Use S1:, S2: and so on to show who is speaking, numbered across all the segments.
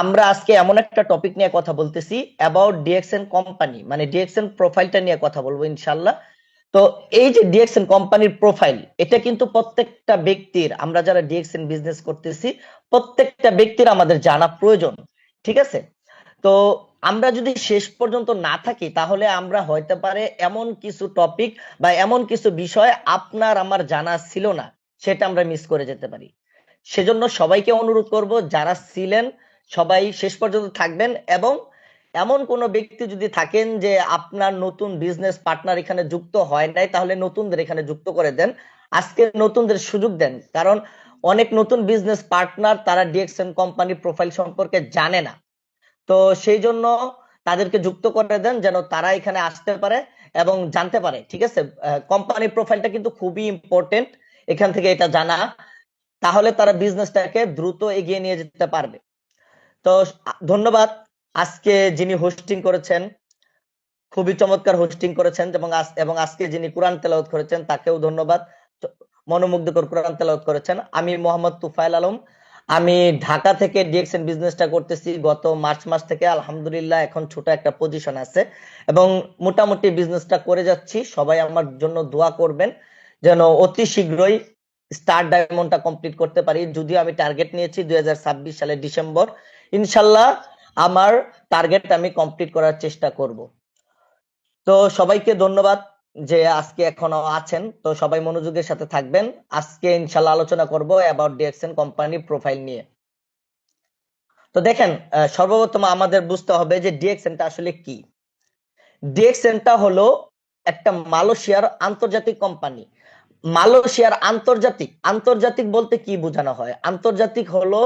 S1: আমরা আজকে এমন একটা টপিক নিয়ে কথা বলতেছি অ্যাবাউট ডিএক্সএন কোম্পানি, মানে ডিএক্সএন প্রোফাইলটা নিয়ে কথা বলবো ইনশাল্লাহ। তো এই যে ডিএক্সএন কোম্পানির প্রোফাইল, এটা কিন্তু প্রত্যেকটা ব্যক্তির, আমরা যারা ডিএক্সএন বিজনেস করতেছি প্রত্যেকটা ব্যক্তির আমাদের জানা প্রয়োজন। ঠিক আছে? তো আমরা যদি শেষ পর্যন্ত না থাকি তাহলে আমরা হইতে পারে এমন কিছু টপিক বা এমন কিছু বিষয় আপনার আমার জানা ছিল না, সেটা আমরা মিস করে যেতে পারি। সেজন্য সবাইকে অনুরোধ করব, যারা ছিলেন সবাই শেষ পর্যন্ত থাকবেন। এবং এমন কোন ব্যক্তি যদি থাকেন যে আপনার নতুন বিজনেস পার্টনার এখানে যুক্ত হয় নাই, তাহলে নতুনদের এখানে যুক্ত করে দেন। আজকে নতুনদের সুযোগ দেন, কারণ অনেক নতুন বিজনেস পার্টনার তারা ডিএক্সএন কোম্পানির প্রোফাইল সম্পর্কে জানে না। তো সেই জন্য তাদেরকে যুক্ত করে দেন যেন তারা এখানে আসতে পারে এবং জানতে পারে। ঠিক আছে? কোম্পানির প্রোফাইলটা কিন্তু খুবই ইম্পর্টেন্ট, এখান থেকে এটা জানা, তাহলে তারা বিজনেসটাকে দ্রুত এগিয়ে নিয়ে যেতে পারবে। তো ধন্যবাদ। আজকে যিনি হোস্টিং করেছেন, খুবই চমৎকার হোস্টিং করেছেন, এবং আজকে যিনি কোরআন তেলাওয়াত করেছেন তাকেও ধন্যবাদ। মনোমুগ্ধকর কোরআন তেলাওয়াত করেছেন। আমি মোহাম্মদ তুফাইল আলম, আমি ঢাকা থেকে ডিএক্সএন বিজনেসটা করতেছি গত মার্চ মাস থেকে। আলহামদুলিল্লাহ এখন ছোট একটা পজিশন আছে এবং মোটামুটি বিজনেসটা করে যাচ্ছি। সবাই আমার জন্য দোয়া করবেন যেন অতি শীঘ্রই স্টার ডায়মন্ডটা কমপ্লিট করতে পারি। যদিও আমি টার্গেট নিয়েছি 2026 সালের ডিসেম্বর, ইনশাল্লাহ আমার টার্গেট আমি কমপ্লিট করার চেষ্টা করব। তো সবাইকে ধন্যবাদ যে আজকে এখনো আছেন। তো সবাই মনোযোগের সাথে থাকবেন। আজকে ইনশাল্লাহ আলোচনা করব অ্যাবাউট ডিএক্সএন কোম্পানি প্রোফাইল নিয়ে। তো দেখেন, সর্বপ্রথম আমাদের বুঝতে হবে যে ডিএক্সএনটা আসলে কি। ডিএক্সএনটা হলো একটা মালয়েশিয়ার আন্তর্জাতিক কোম্পানি। মালয়েশিয়ার আন্তর্জাতিক, আন্তর্জাতিক বলতে কি বোঝানো হয়? আন্তর্জাতিক হলো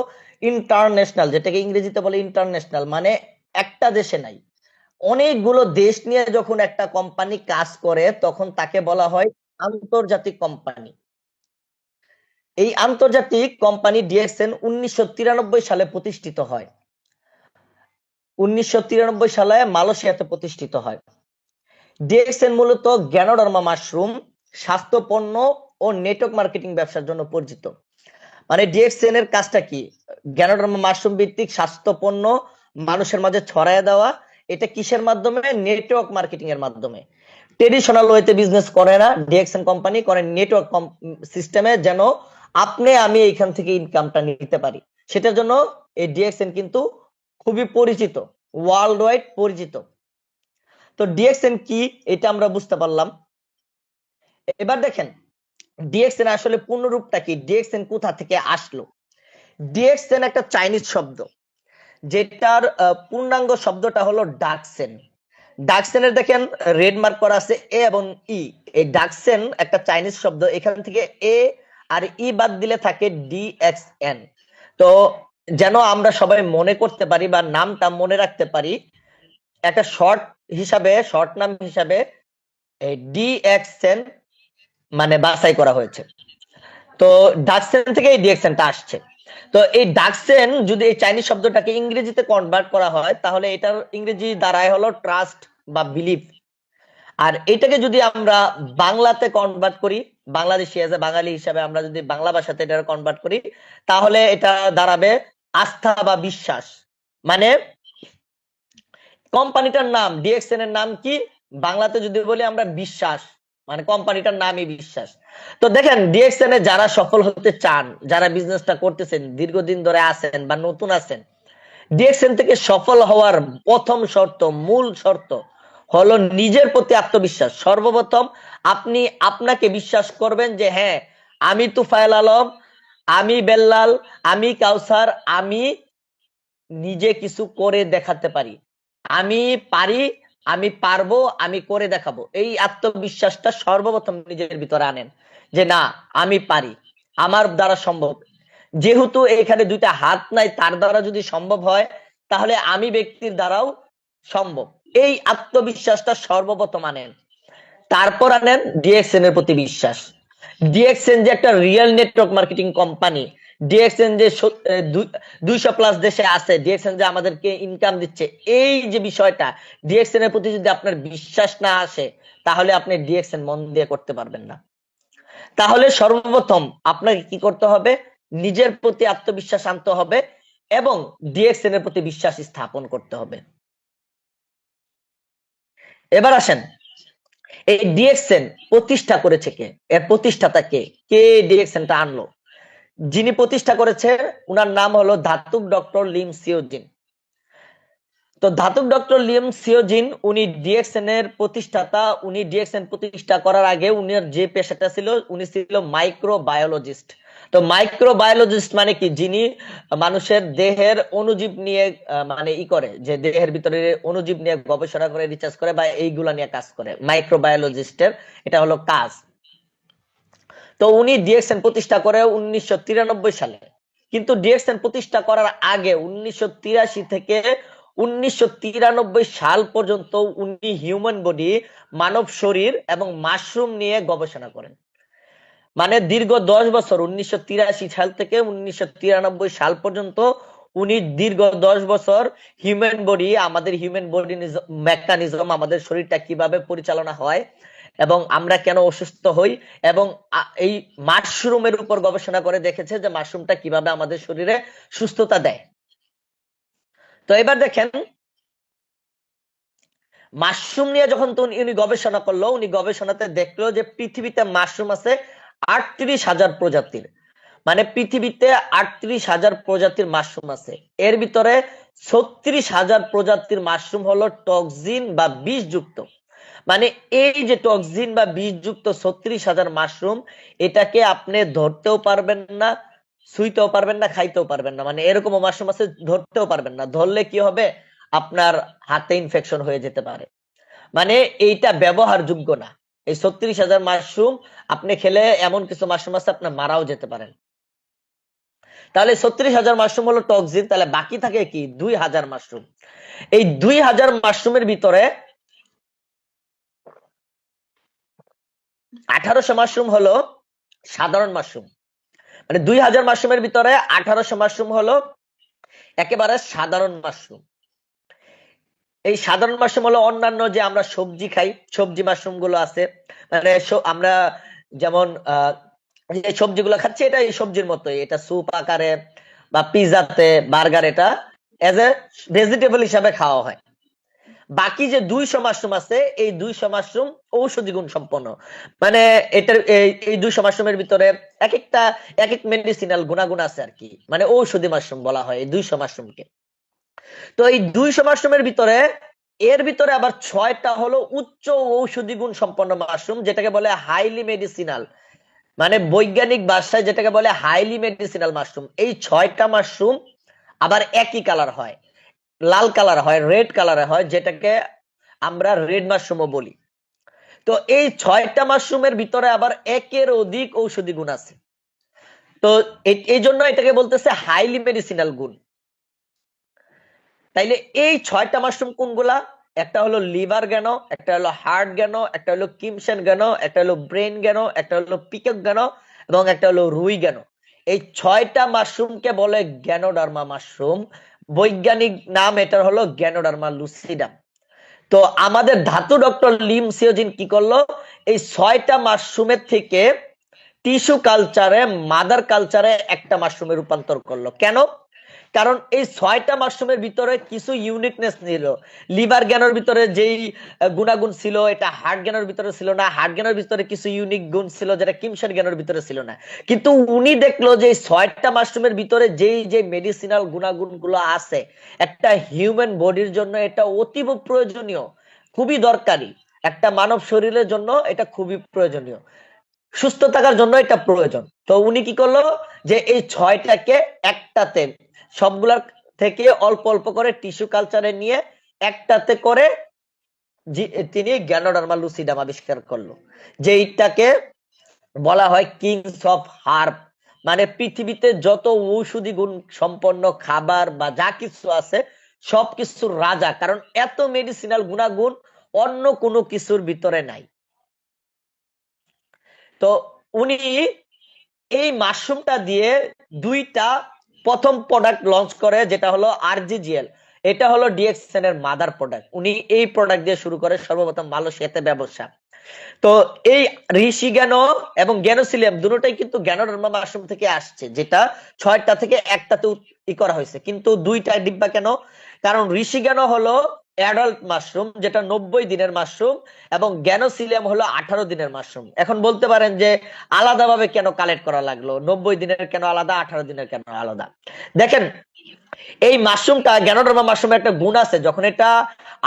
S1: ইন্টারন্যাশনাল, যেটাকে ইংরেজিতে বলে ইন্টারন্যাশনাল, মানে একটা দেশে নাই, অনেকগুলো দেশ নিয়ে যখন একটা কোম্পানি কাজ করে তখন তাকে বলা হয় আন্তর্জাতিক কোম্পানি। এই আন্তর্জাতিক কোম্পানি ডিএক্সএন 1993 সালে প্রতিষ্ঠিত হয়। 1993 সালে মালয়েশিয়াতে প্রতিষ্ঠিত হয়। ডিএক্সএন মূলত গ্যানোডার্মা মাশরুম, স্বাস্থ্য পণ্য ও নেটওয়ার্ক মার্কেটিং ব্যবসার জন্য পরিচিত। মানে ডিএক্সএন এর কাজটা কি? গ্যানোডার্মা মাশরুম ভিত্তিক স্বাস্থ্য পণ্য মানুষের মাঝে ছড়ায় দেওয়া। এটা কিসের মাধ্যমে? নেটওয়ার্ক মার্কেটিং এর মাধ্যমে। ট্রেডিশনাল ওয়েতে বিজনেস করে না, ডিএক্সএন কোম্পানি করে নেটওয়ার্ক সিস্টেমে, যেন আপনি আমি এইখান থেকে ইনকামটা নিতে পারি। সেটার জন্য এই ডিএক্সএন কিন্তু খুবই পরিচিত, ওয়ার্ল্ড ওয়াইড পরিচিত। তো ডিএক্সএন কি এটা আমরা বুঝতে পারলাম। এবার দেখেন ডিএক্সএন আসলে পূর্ণরূপটা কি, ডিএক্সএন কোথা থেকে আসলো। ডিএক্সএন একটা চাইনিজ শব্দ, যেটার পূর্ণাঙ্গ শব্দটা হলো ডাকসেন। ডাকসেনের দেখেন রেড মার্ক করা আছে এ এবং ই। এই ডাকসেন একটা চাইনিজ শব্দ, এখান থেকে এ আর ই বাদ দিলে থাকে ডিএক্সএন। তো যেন আমরা সবাই মনে করতে পারি বা নামটা মনে রাখতে পারি, একটা শর্ট নাম হিসাবে ডিএক্সএন মানে বাছাই করা হয়েছে। তো ডাকসেন থেকে এই ডিএক্সএনটা আসছে। তো এই ডাকসেন যদি এই চাইনিজ শব্দটাকে ইংরেজিতে কনভার্ট করা হয় তাহলে এটার ইংরেজি দাঁড়ায় হলো ট্রাস্ট বা বিলিফ। আর এটাকে যদি আমরা বাংলাতে কনভার্ট করি, বাংলাদেশি এজ এ বাঙালি হিসাবে আমরা যদি বাংলা ভাষাতে এটা কনভার্ট করি তাহলে এটা দাঁড়াবে আস্থা বা বিশ্বাস। মানে কোম্পানিটার নাম, ডিএক্সএন এর নাম কি? বাংলাতে যদি বলি আমরা বিশ্বাস, মানে কোম্পানিটার নামই বিশ্বাস। তো দেখেন ডিএক্সএন এ যারা সফল হতে চান, যারা বিজনেসটা করতেছেন, দীর্ঘদিন ধরে আছেন বা নতুন আছেন, ডিএক্সএন থেকে সফল হওয়ার প্রথম শর্ত, মূল শর্ত হলো নিজের প্রতি আত্মবিশ্বাস। সর্বপ্রথম আপনি আপনাকে বিশ্বাস করবেন যে হ্যাঁ, আমি তুফাইল আলম, আমি বেল্লাল, আমি কাউসার, আমি নিজে কিছু করে দেখাতে পারি, আমি পারি, আমি পারবো, আমি করে দেখাবো। এই আত্মবিশ্বাসটা সর্বপ্রথম নিজের ভিতরে আনেন যে না, আমি পারি, আমার দ্বারা সম্ভব। যেহেতু এখানে দুইটা হাত নাই, তার দ্বারা যদি সম্ভব হয় তাহলে আমি ব্যক্তির দ্বারাও সম্ভব। এই আত্মবিশ্বাসটা সর্বপ্রথম আনেন। তারপর আনেন ডিএক্সএন এর প্রতি বিশ্বাস। ডিএক্সএন যে একটা real network marketing company, DXN যে 200+ দেশে আছে, ডিএক্সএন যে আমাদেরকে ইনকাম দিচ্ছে, এই যে বিষয়টা, ডিএক্সএন এর প্রতি যদি আপনার বিশ্বাস না আসে তাহলে আপনি ডিএক্সএন মন দিয়ে করতে পারবেন না। তাহলে সর্বপ্রথম আপনাকে কি করতে হবে? নিজের প্রতি আত্মবিশ্বাস আনতে হবে। এবং ডিএক্সএন এর প্রতি বিশ্বাস স্থাপন করতে হবে। এবার আসেন, এই ডিএক্সএন প্রতিষ্ঠা করেছে কে, এর প্রতিষ্ঠাতা কে, কে ডিএক্সএনটা আনলো? যিনি প্রতিষ্ঠা করেছে উনার নাম হলো ধাতুক ডক্টর লিম সিওজিন। তো ধাতুক ডক্টর লিম সিওজিন উনি ডিএক্সএন এর প্রতিষ্ঠাতা। উনি ডিএক্সএন প্রতিষ্ঠা করার আগে উনার যে পেশাটা ছিল, উনি ছিল মাইক্রোবায়োলজিস্ট। তো মাইক্রোবায়োলজিস্ট মানে কি, যিনি মানুষের দেহের অণুজীব নিয়ে মানে করে, যে দেহের ভিতরে অণুজীব নিয়ে গবেষণা করে, রিসার্চ করে বা এইগুলা নিয়ে কাজ করে, মাইক্রোবায়োলজিস্টের এটা হলো কাজ। তো উনি ডিএক্সএন প্রতিষ্ঠা করে 1993 সালে। কিন্তু ডিএক্সএন প্রতিষ্ঠা করার আগে 1983 থেকে 1993 সাল পর্যন্ত উনি হিউম্যান বডি, মানব শরীর এবং মাশরুম নিয়ে গবেষণা করেন। মানে দীর্ঘ 10 বছর, 1983 সাল থেকে 1993 সাল পর্যন্ত উনি দীর্ঘ 10 বছর হিউম্যান বডি, আমাদের হিউম্যান বডি মেকানিজম, আমাদের শরীরটা কিভাবে পরিচালনা হয় এবং আমরা কেন অসুস্থ হই, এবং এই মাশরুমের উপর গবেষণা করে দেখেছে যে মাশরুমটা কিভাবে আমাদের শরীরে সুস্থতা দেয়। তো এবার দেখেন, মাশরুম নিয়ে যখন উনি গবেষণা করলো, উনি গবেষণাতে দেখলো যে পৃথিবীতে মাশরুম আছে 38,000 প্রজাতির। মানে পৃথিবীতে 38,000 প্রজাতির মাশরুম আছে। এর ভিতরে 36,000 প্রজাতির মাশরুম হলো টক্সিন বা বিষযুক্ত। মানে এই যে টক্সিন বা বিষযুক্ত 36,000 মাশরুম, এটাকে আপনি ধরতেও পারবেন না, ছুঁইতেও পারবেন না, খাইতেও পারবেন না। মানে এরকম মাশরুম আছে, ধরতেও পারবেন না, ধরলে কি হবে, আপনার হাতে ইনফেকশন হয়ে যেতে পারে। মানে এইটা ব্যবহারযোগ্য না। এই 36,000 মাশরুম আপনি খেলে এমন কিছু মাশরুম আছে আপনার মারাও যেতে পারেন। তাহলে 36,000 মাশরুম হলো টক্সিন, তাহলে বাকি থাকে কি 2,000 মাশরুম। এই 2,000 মাশরুমের ভিতরে 1800 মাশরুম হলো সাধারণ মাশরুম। মানে 2,000 মাশরুমের ভিতরে 1800 মাশরুম হলো একেবারে সাধারণ মাশরুম। এই সাধারণ মাশরুম হলো অন্যান্য যে আমরা সবজি খাই, সবজি মাশরুম গুলো আছে, মানে আমরা যেমন যে সবজিগুলো খাচ্ছি, এটা এই সবজির মতোই, এটা স্যুপ আকারে বা পিজাতে, বার্গার, এটা এজ এ ভেজিটেবল হিসাবে খাওয়া হয়। বাকি যে 200 মাশরুম আছে, এই 200 মাশরুম ঔষধি গুণ সম্পন্ন। মানে এটার এই 200 মাশরুমের ভিতরে এক এক মেডিসিনাল গুণাগুণ আছে আর কি, মানে ঔষধি মাশরুম বলা হয় এই 200 মাশরুমকে। তো এই 200 মাশরুমের ভিতরে, এর ভিতরে আবার 6টা হলো উচ্চ ঔষধি গুণ সম্পন্ন মাশরুম, যেটাকে বলে হাইলি মেডিসিনাল। মানে বৈজ্ঞানিক ভাষায় যেটাকে বলে হাইলি মেডিসিনাল মাশরুম। এই 6টা মাশরুম আবার একই কালার হয়, লাল কালার হয়, রেড কালারে হয়, যেটাকে আমরা রেড মাশরুমও বলি। তো এই 6টা মাশরুমের ভিতরে আবার একের অধিক ঔষধি গুণ আছে। তো এই জন্য এটাকে বলতেছে হাইলি মেডিসিনাল গুণ। তাইলে এই 6টা মাশরুম কোনগুলা? একটা হলো লিভার গেন, একটা হলো হার্ট গেন, একটা হলো কিমসেন গেন, একটা হলো ব্রেন গেন, একটা হলো পিকক গেন এবং একটা হলো রুই গেন। এই 6টা মাশরুমকে বলে গ্যানোডার্মা মাশরুম। বৈজ্ঞানিক নাম এটার হলো গ্যানোডার্মা লুসিডাম। তো আমাদের ধাতু ডক্টর লিম সিওজিন কি করলো, এই 6টা মাশরুমের থেকে টিস্যু কালচারে, মাদার কালচারে একটা মাশরুমে রূপান্তর করলো। কেন? কারণ এই 6টা মাশরুমের ভিতরে কিছু ইউনিকনেস ছিল। লিভার জ্ঞানের ভিতরে যেই গুণাগুণ ছিল, এটা হার্ট জ্ঞানের ভিতরে ছিল না। হার্ট জ্ঞানের ভিতরে কিছু ইউনিক গুণ ছিল, যেটা কিমসেন জ্ঞানের ভিতরে ছিল না। কিন্তু উনি দেখলো যে এই 6টা মাশরুমের ভিতরে যেই যে মেডিসিনাল গুণাগুণ গুলো আছে, একটা হিউম্যান বডির জন্য এটা অতীব প্রয়োজনীয়, খুবই দরকারি। একটা মানব শরীরের জন্য এটা খুবই প্রয়োজনীয়, সুস্থ থাকার জন্য এটা প্রয়োজন। তো উনি কি করলো, যে এই 6টাকে একটাতে, সবগুলার থেকে অল্প অল্প করে টিস্যু কালচারে নিয়ে একটাতে করে তিনি গ্যানোডার্মা লুসিডাম আবিষ্কার করলো, যেটাকে বলা হয় কিংস অফ হার্ব। মানে পৃথিবীতে যত ঔষধি গুণ সম্পন্ন খাবার বা যা কিছু আছে সবকিছুর রাজা, কারণ এত মেডিসিনাল গুণাগুণ অন্য কোনো কিছুর ভিতরে নাই। তো উনি এই মাশরুমটা দিয়ে দুইটা প্রথম প্রোডাক্ট লঞ্চ করে, যেটা হলো আরজিজিএল। এটা হলো ডিএক্সএন এর মাদার প্রোডাক্ট। উনি এই প্রোডাক্ট দিয়ে শুরু করে সর্বপ্রথম মালয়েশিয়াতে ব্যবসা। তো এই ঋষি জ্ঞান এবং জ্ঞানোসিলিয়াম দুটোটাই কিন্তু জ্ঞানোডার্মা মাশরুম থেকে আসছে, যেটা 6টা থেকে একটাতে ই করা হয়েছে, কিন্তু 2টা ডিব্বা কেন? কারণ ঋষি জ্ঞান হলো অ্যাডাল্ট মাশরুম, যেটা 90 দিনের মাশরুম, এবং জ্ঞানোসিলিয়াম হলো 18 দিনের মাশরুম। এখন বলতে পারেন যে আলাদাভাবে কেন কালেক্ট করা লাগলো, 90 দিনের কেন আলাদা, 18 দিনের কেন আলাদা? দেখেন, এই মাশরুমটা, গ্যানোডার্মা মাশরুমের একটা গুণ আছে, যখন এটা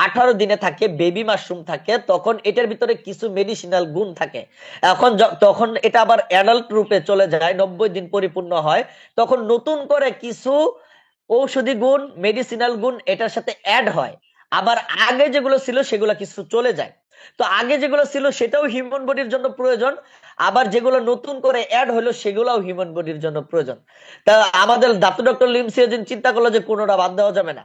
S1: 18 দিনে থাকে, বেবি মাশরুম থাকে, তখন এটার ভিতরে কিছু মেডিসিনাল গুণ থাকে। এখন তখন এটা আবার অ্যাডাল্ট রূপে চলে যায়, 90 দিন পরিপূর্ণ হয়, তখন নতুন করে কিছু ঔষধি গুণ, মেডিসিনাল গুণ এটার সাথে অ্যাড হয়। আবার আগে যেগুলো ছিল সেগুলো কিছু চলে যায়। তো আগে যেগুলো ছিল সেটাও হিউম্যান বডির জন্য প্রয়োজন, আবার যেগুলো নতুন করে অ্যাড হলো সেগুলোও হিউম্যান বডির জন্য প্রয়োজন। তা আমাদের ধাতু ডক্টর লিমসিয়াজিন চিন্তা করলো যে কোনোটা বাদ দেওয়া যাবে না।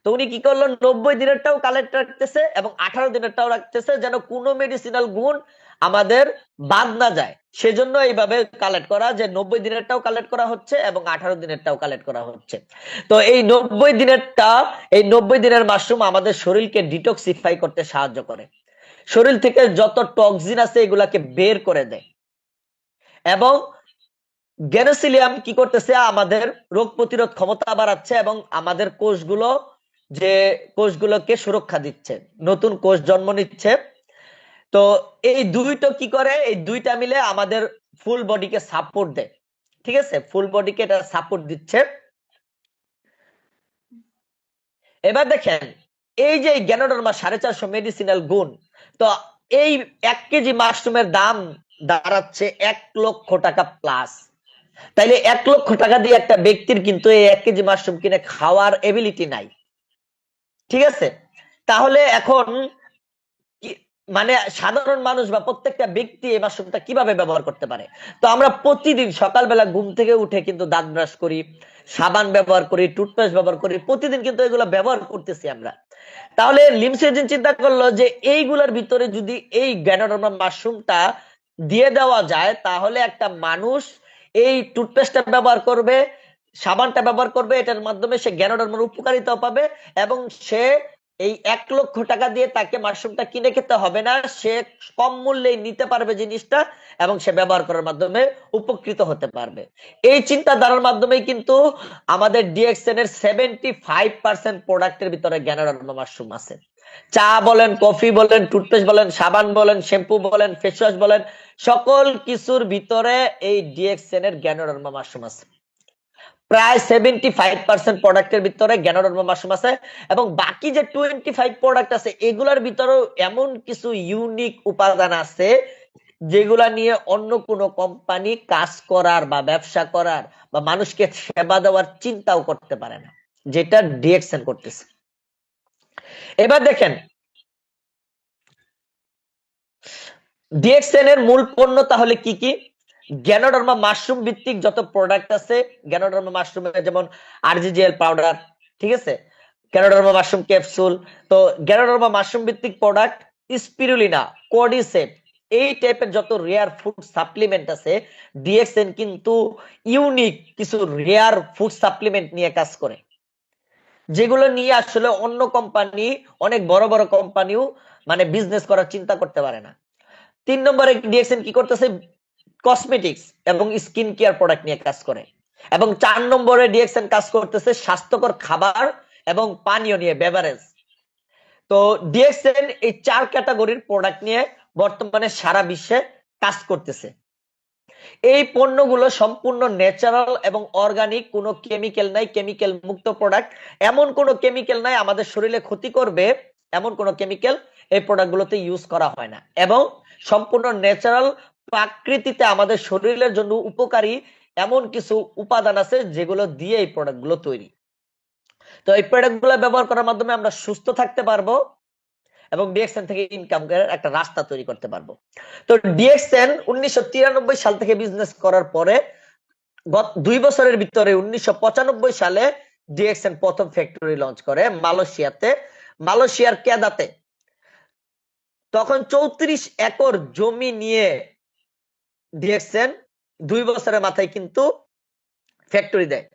S1: তো উনি কি করলো, 90 দিনেরটাও কালেক্ট রাখতেছে এবং 18 দিনেরটাও রাখতেছে, যেন কোনো মেডিসিনাল গুণ আমাদের বাদ না যায়। সেজন্য এইভাবে কালেক্ট করা, যে 90 দিনেরটাও কালেক্ট করা হচ্ছে এবং 18 দিনেরটাও কালেক্ট করা হচ্ছে। তো এই 90 দিনেরটা, এই 90 দিনের মাশরুম আমাদের শরীরকে ডিটক্সিফাই করতে সাহায্য করে, শরীর থেকে যত টক্সিন আছে এগুলাকে বের করে দেয়। এবং গ্যানোসিলিয়াম কি করতেছে, আমাদের রোগ প্রতিরোধ ক্ষমতা বাড়াচ্ছে এবং আমাদের কোষগুলো, যে কোষগুলোকে সুরক্ষা দিচ্ছে, নতুন কোষ জন্ম নিচ্ছে। তো এই দুইটা কি করে, এই দুইটা মিলে আমাদের ফুল বডিকে সাপোর্ট দেয়। ঠিক আছে, ফুল বডিকে এটা সাপোর্ট দিচ্ছে। এবার দেখেন, এই যে গ্যানোডার্মা 450 মেডিসিনাল গুণ, তো এই 1 কেজি মাশরুমের দাম দাঁড়াচ্ছে 1 লক্ষ টাকা প্লাস। তাইলে 1 লক্ষ টাকা দিয়ে একটা ব্যক্তির কিন্তু এই 1 কেজি মাশরুম কিনে খাওয়ার এবিলিটি নাই। ঠিক আছে, তাহলে এখন মানে সাধারণ মানুষ বা প্রত্যেকটা ব্যক্তি এই মাশরুমটা কিভাবে ব্যবহার করতে পারে? তো আমরা প্রতিদিন সকালবেলা ঘুম থেকে উঠে কিন্তু দাঁত ব্রাশ করি, সাবান ব্যবহার করি, টুথপেস্ট ব্যবহার করি, প্রতিদিন কিন্তু এগুলো ব্যবহার করতেছি আমরা। তাহলে লিমসেজিন চিন্তা করলো যে এইগুলোর ভিতরে যদি এই গ্যানোডার্মা মাশরুমটা দিয়ে দেওয়া যায়, তাহলে একটা মানুষ এই টুথপেস্টটা ব্যবহার করবে, সাবানটা ব্যবহার করবে, এটার মাধ্যমে সে গ্যানোডার্মার উপকারিতা পাবে, এবং সে এই 1 লক্ষ টাকা দিয়ে তাকে মাশরুমটা কিনে খেতে হবে না, সে কম মূল্যে নিতে পারবে জিনিসটা, এবং সে ব্যবহার করার মাধ্যমে উপকৃত হতে পারবে। এই চিন্তাধারার মাধ্যমেই কিন্তু আমাদের ডিএক্সএন এর 75% প্রোডাক্টের ভিতরে গ্যানোডার্মা মাশরুম আছে। চা বলেন, কফি বলেন, টুথপেস্ট বলেন, সাবান বলেন, শ্যাম্পু বলেন, ফেস ওয়াশ বলেন, সকল কিছুর ভিতরে এই ডিএক্সএন এর গ্যানোডার্মা মাশরুম আছে। প্রায় 75% প্রোডাক্টের ভিতরে গ্যানোডার্মা মাশরুম আছে, এবং বাকি যে 25 প্রোডাক্ট আছে এগুলার ভিতরেও এমন কিছু ইউনিক উপাদান আছে যেগুলা নিয়ে অন্য কোনো কোম্পানি কাজ করার বা ব্যবসা করার বা মানুষকে সেবা দেওয়ার চিন্তাও করতে পারে না, যেটা ডিএক্সএন করতেছে। এবার দেখেন, ডিএক্সএন এর মূল পণ্য তাহলে কি কি? গ্যানোডার্মা মাশরুম ভিত্তিক যত প্রোডাক্ট আছে, গ্যানোডার্মা মাশরুমের যেমন আরজিজিএল পাউডার, ঠিক আছে, গ্যানোডার্মা মাশরুম ক্যাপসুল, তো গ্যানোডার্মা মাশরুম ভিত্তিক প্রোডাক্ট, স্পিরুলিনা, কোর্ডিসেপ, এই টাইপের যত রেয়ার ফুড সাপ্লিমেন্ট আছে, ডিএক্সএন কিন্তু ইউনিক কিছু রেয়ার ফুড সাপ্লিমেন্ট নিয়ে কাজ করে, যেগুলো নিয়ে আসলে অন্য কোম্পানি, অনেক বড় বড় কোম্পানিও মানে বিজনেস করার চিন্তা করতে পারে না। 3 নম্বরে ডিএক্সএন কি করতেছে, কসমেটিক্স এবং স্কিন কেয়ার প্রোডাক্ট নিয়ে কাজ করে। এবং 4 নম্বরে ডিএক্সএন কাজ করতেছে স্বাস্থ্যকর খাবার এবং পানীয় নিয়ে, বেভারেজ। তো ডিএক্সএন এই 4 ক্যাটাগরির প্রোডাক্ট নিয়ে বর্তমানে সারা বিশ্বে কাজ করতেছে। এই পণ্যগুলো সম্পূর্ণ ন্যাচারাল এবং অর্গানিক, কোনো কেমিক্যাল নাই, কেমিক্যাল মুক্ত প্রোডাক্ট। এমন কোনো কেমিক্যাল নাই আমাদের শরীরে ক্ষতি করবে, এমন কোনো কেমিক্যাল এই প্রোডাক্টগুলোতে ইউজ করা হয় না, এবং সম্পূর্ণ ন্যাচারাল, প্রাকৃতিতে আমাদের শরীরের জন্য উপকারী এমন কিছু উপাদান আছে যেগুলো দিয়ে এই প্রোডাক্টগুলো তৈরি। তো এই প্রোডাক্টগুলো ব্যবহার করার মাধ্যমে আমরা সুস্থ থাকতে পারবো এবং ডিএক্সএন থেকে ইনকাম করার একটা রাস্তা তৈরি করতে পারবো। তো ডিএক্সএন 1993 সাল থেকে বিজনেস করার পরে গত 2 বছরের ভিতরে 1995 সালে ডিএক্সএন প্রথম ফ্যাক্টরি লঞ্চ করে মালয়েশিয়াতে, মালয়েশিয়ার কেদাতে। তখন 34 একর জমি নিয়ে ডিএক্সএন 2 বছরের মাথায় কিন্তু ফ্যাক্টরি দেয়।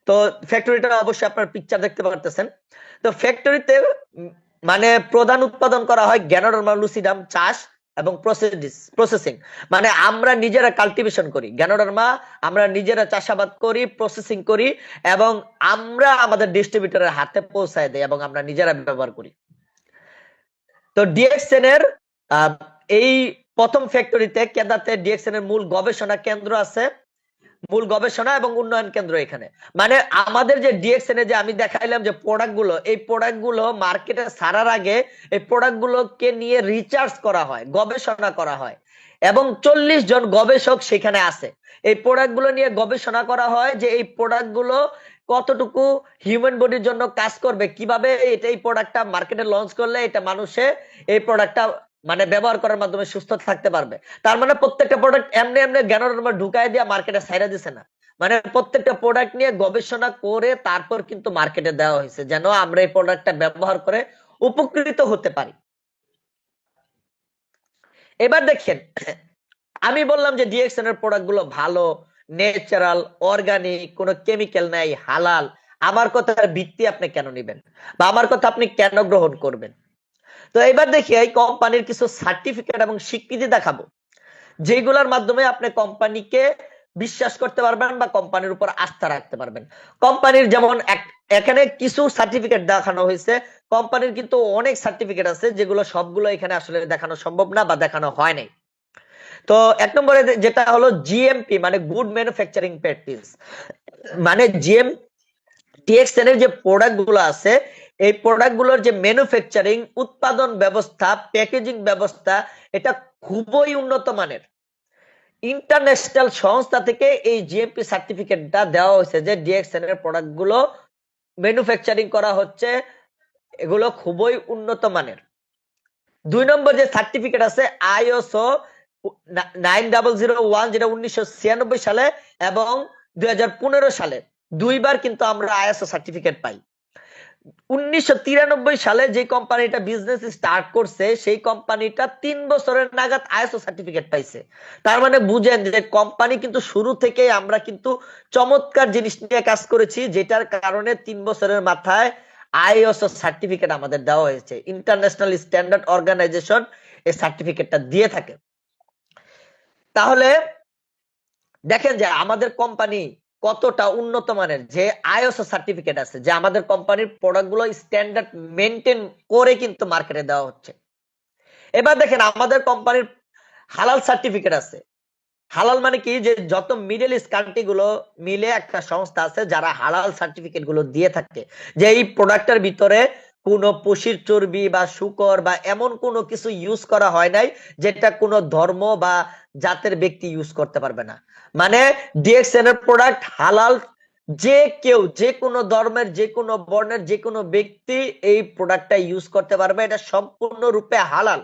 S1: তো ফ্যাক্টরিটা অবশ্যই আপনার পিকচার দেখতে পারতেছেন। তো ফ্যাক্টরিতে মানে প্রধান উৎপাদন করা হয় গ্যানোডার্মা লুসিডাম চাষ, এবং প্রসেসিং, মানে আমরা নিজেরা কাল্টিভেশন করি গ্যানোডার্মা, আমরা নিজেরা চাষাবাদ করি, প্রসেসিং করি এবং আমরা আমাদের ডিস্ট্রিবিউটরের হাতে পৌঁছায় দেই এবং আমরা নিজেরা ব্যবহার করি। তো ডিএক্সএন এর এই প্রথম ফ্যাক্টরিতে কেদাতে ডিএক্সএন এর মূল গবেষণা কেন্দ্র আছে, মূল গবেষণা এবং উন্নয়ন কেন্দ্র এখানে। মানে আমাদের যে ডিএক্সএন এ যে আমি দেখাইলাম যে প্রোডাক্ট গুলো, এই প্রোডাক্ট গুলো মার্কেটে ছাড়ার আগে এই প্রোডাক্ট গুলোকে নিয়ে রিসার্চ করা হয়, গবেষণা করা হয় এবং 40 জন গবেষক সেখানে আছে। এই প্রোডাক্ট গুলো নিয়ে গবেষণা করা হয় যে এই প্রোডাক্ট গুলো কতটুকু হিউম্যান বডির জন্য কাজ করবে, কিভাবে এই প্রোডাক্টটা মার্কেটে লঞ্চ করলে এটা মানুষে এই প্রোডাক্টটা মানে ব্যবহার করার মাধ্যমে সুস্থ থাকতে পারবে। তার মানে প্রত্যেকটা প্রোডাক্ট এমনি এমনি জ্ঞানের ঢুকাই দিয়ে মার্কেটে ছাইরা দিছে না, মানে প্রত্যেকটা প্রোডাক্ট নিয়ে গবেষণা করে তারপর কিন্তু মার্কেটে দেওয়া হয়েছে যেন আমরা এই প্রোডাক্টটা ব্যবহার করে উপকৃত হতে পারি। এবার দেখেন, আমি বললাম যে ডিএক্সএন এর প্রোডাক্ট গুলো ভালো, ন্যাচারাল, অর্গানিক, কোনো কেমিক্যাল নাই, হালাল। আমার কথার ভিত্তি আপনি কেন নেবেন বা আমার কথা আপনি কেন গ্রহণ করবেন? তো এবার দেখি এই কোম্পানির কিছু সার্টিফিকেট এবং স্বীকৃতি দেখাবো যেগুলোর মাধ্যমে আপনি কোম্পানিকে বিশ্বাস করতে পারবেন বা কোম্পানির উপর আস্থা রাখতে পারবেন। কোম্পানির যেমন এখানে কিছু সার্টিফিকেট দেখানো হয়েছে, কোম্পানির কিন্তু অনেক সার্টিফিকেট আছে যেগুলো সবগুলো এখানে আসলে দেখানো সম্ভব না বা দেখানো হয় নাই। তো এক নম্বরে যেটা হলো জিএমপি, মানে গুড ম্যানুফ্যাকচারিং প্র্যাকটিস, মানে জিএম ডিএক্সএন এর যে প্রোডাক্ট গুলো আছে এই প্রোডাক্ট গুলোর যে ম্যানুফ্যাকচারিং, উৎপাদন ব্যবস্থা, প্যাকেজিং ব্যবস্থা এটা খুবই উন্নত মানের। ইন্টারন্যাশনাল সংস্থা থেকে এই জিএমপি সার্টিফিকেটটা দেওয়া হয়েছে যে ডিএক্সএন এর প্রোডাক্ট গুলো ম্যানুফ্যাকচারিং করা হচ্ছে, এগুলো খুবই উন্নত মানের। 2 নম্বর যে সার্টিফিকেট আছে আইএসও 9001, যেটা 1996 সালে এবং 2015 সালে দুইবার কিন্তু আমরা আইএসও সার্টিফিকেট পাই। 1993 সালে যে কোম্পানিটা বিজনেস স্টার্ট করছে সেই কোম্পানিটা 3 বছরের নাগাদ আইএসও সার্টিফিকেট পাইছে। তার মানে বুঝেন যে কোম্পানি কিন্তু শুরু থেকে আমরা কিন্তু চমৎকার জিনিস নিয়ে কাজ করেছি, যেটার কারণে 3 বছরের মাথায় আইএসও সার্টিফিকেট আমাদের দেওয়া হয়েছে। ইন্টারন্যাশনাল স্ট্যান্ডার্ড অর্গানাইজেশন এই সার্টিফিকেটটা দিয়ে থাকে। তাহলে দেখেন যে আমাদের কোম্পানি কতটা উন্নত মানের, যে আইএসও সার্টিফিকেট আছে, যে আমাদের কোম্পানির প্রোডাক্টগুলো স্ট্যান্ডার্ড মেনটেন করে কিন্তু মার্কেটে দেওয়া হচ্ছে। এবার দেখেন আমাদের কোম্পানির হালাল সার্টিফিকেট আছে। হালাল মানে কি, যে যত মিডল ইস্ট কান্ট্রি গুলো মিলে একটা সংস্থা আছে যারা হালাল সার্টিফিকেট গুলো দিয়ে থাকে, যে এই প্রোডাক্টের ভিতরে কোনো পশুর চর্বি বা শুকর বা এমন কোনো কিছু ইউজ করা হয় নাই যেটা কোনো ধর্ম বা জাতের ব্যক্তি ইউজ করতে পারবে না। মানে ডিএক্সএন এর প্রোডাক্ট হালাল, যে কেউ, যে কোনো ধর্মের, যে কোনো বর্ণের, যে কোনো ব্যক্তি এই প্রোডাক্টটা ইউজ করতে পারবে, এটা সম্পূর্ণরূপে হালাল।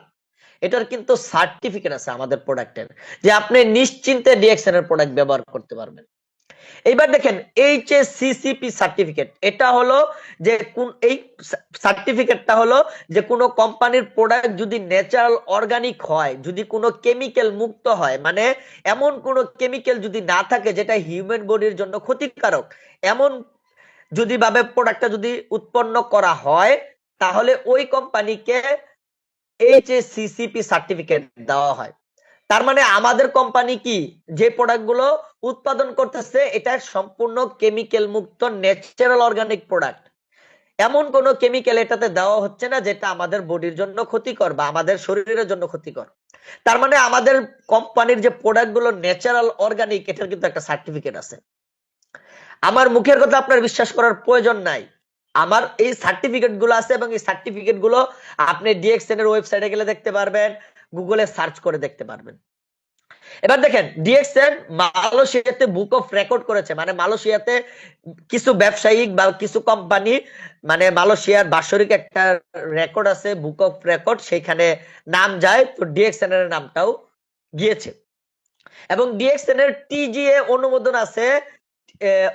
S1: এটার কিন্তু সার্টিফিকেট আছে আমাদের প্রোডাক্টের, যে আপনি নিশ্চিন্তে ডিএক্সএন এর প্রোডাক্ট ব্যবহার করতে পারবেন। এইবার দেখেন এইচএসসিসিপি সার্টিফিকেট, এটা হলো যে কোন, এই সার্টিফিকেটটা হলো যে কোনো কোম্পানির প্রোডাক্ট যদি ন্যাচারাল অর্গানিক হয়, যদি কোনো কেমিক্যাল মুক্ত হয়, মানে এমন কোনো কেমিক্যাল যদি না থাকে যেটা হিউম্যান বডির জন্য ক্ষতিকারক, এমন যদি ভাবে প্রোডাক্টটা যদি উৎপন্ন করা হয়, তাহলে ওই কোম্পানিকে এইচএসসিসিপি সার্টিফিকেট দেওয়া হয়। তার মানে আমাদের কোম্পানি কি যে প্রোডাক্ট গুলো উৎপাদন করতেছে এটা সম্পূর্ণ কেমিক্যাল মুক্ত ন্যাচারাল অর্গানিক প্রোডাক্ট, এমন কোন কেমিক্যাল এটাতে দেওয়া হচ্ছে না যেটা আমাদের বডির জন্য ক্ষতিকর বা আমাদের শরীরের জন্য ক্ষতিকর। তার মানে আমাদের কোম্পানির যে প্রোডাক্ট গুলো ন্যাচারাল অর্গানিক, এটার কিন্তু একটা সার্টিফিকেট আছে। আমার মুখের কথা আপনার বিশ্বাস করার প্রয়োজন নাই, আমার এই সার্টিফিকেট গুলো আছে এবং এই সার্টিফিকেট গুলো আপনি ডিএক্সএন এর ওয়েবসাইটে গেলে দেখতে পারবেন, গুগলে সার্চ করে দেখতে পারবেন। এবার দেখেন ডিএক্সএন মালয়েশিয়াতে বুক অফ রেকর্ড করেছে, মানে মালয়েশিয়াতে কিছু ব্যবসায়িক বা কিছু কোম্পানি, মানে মালয়েশিয়ার বাৎসরিক একটা রেকর্ড আছে, বুক অফ রেকর্ড, সেখানে নাম যায়, তো ডিএক্সএন এর নামটাও গিয়েছে। এবং ডিএক্সএন এর টিজিএ অনুমোদন আছে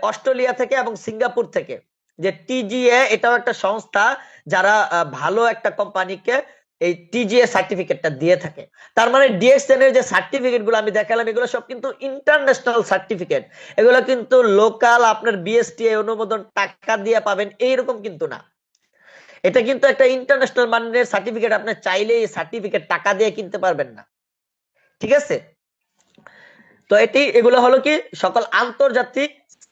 S1: অস্ট্রেলিয়া থেকে এবং সিঙ্গাপুর থেকে, যে টিজিএ এটাও একটা সংস্থা যারা ভালো একটা কোম্পানিকে এই টিজিএ সার্টিফিকেটটা দিয়ে থাকে। তার মানে ডিএক্সএন এর যে সার্টিফিকেট গুলো আমি দেখালাম এগুলো সব কিন্তু ইন্টারন্যাশনাল সার্টিফিকেট, এগুলো কিন্তু লোকাল আপনার বিএসটিআই অনুমোদন টাকা দিয়ে পাবেন এইরকম কিন্তু না, এটা কিন্তু একটা ইন্টারন্যাশনাল মানের সার্টিফিকেট, আপনি চাইলে এই সার্টিফিকেট টাকা দিয়ে কিনতে পারবেন না। ঠিক আছে। তো এগুলো হলো কি সকল আন্তর্জাতিক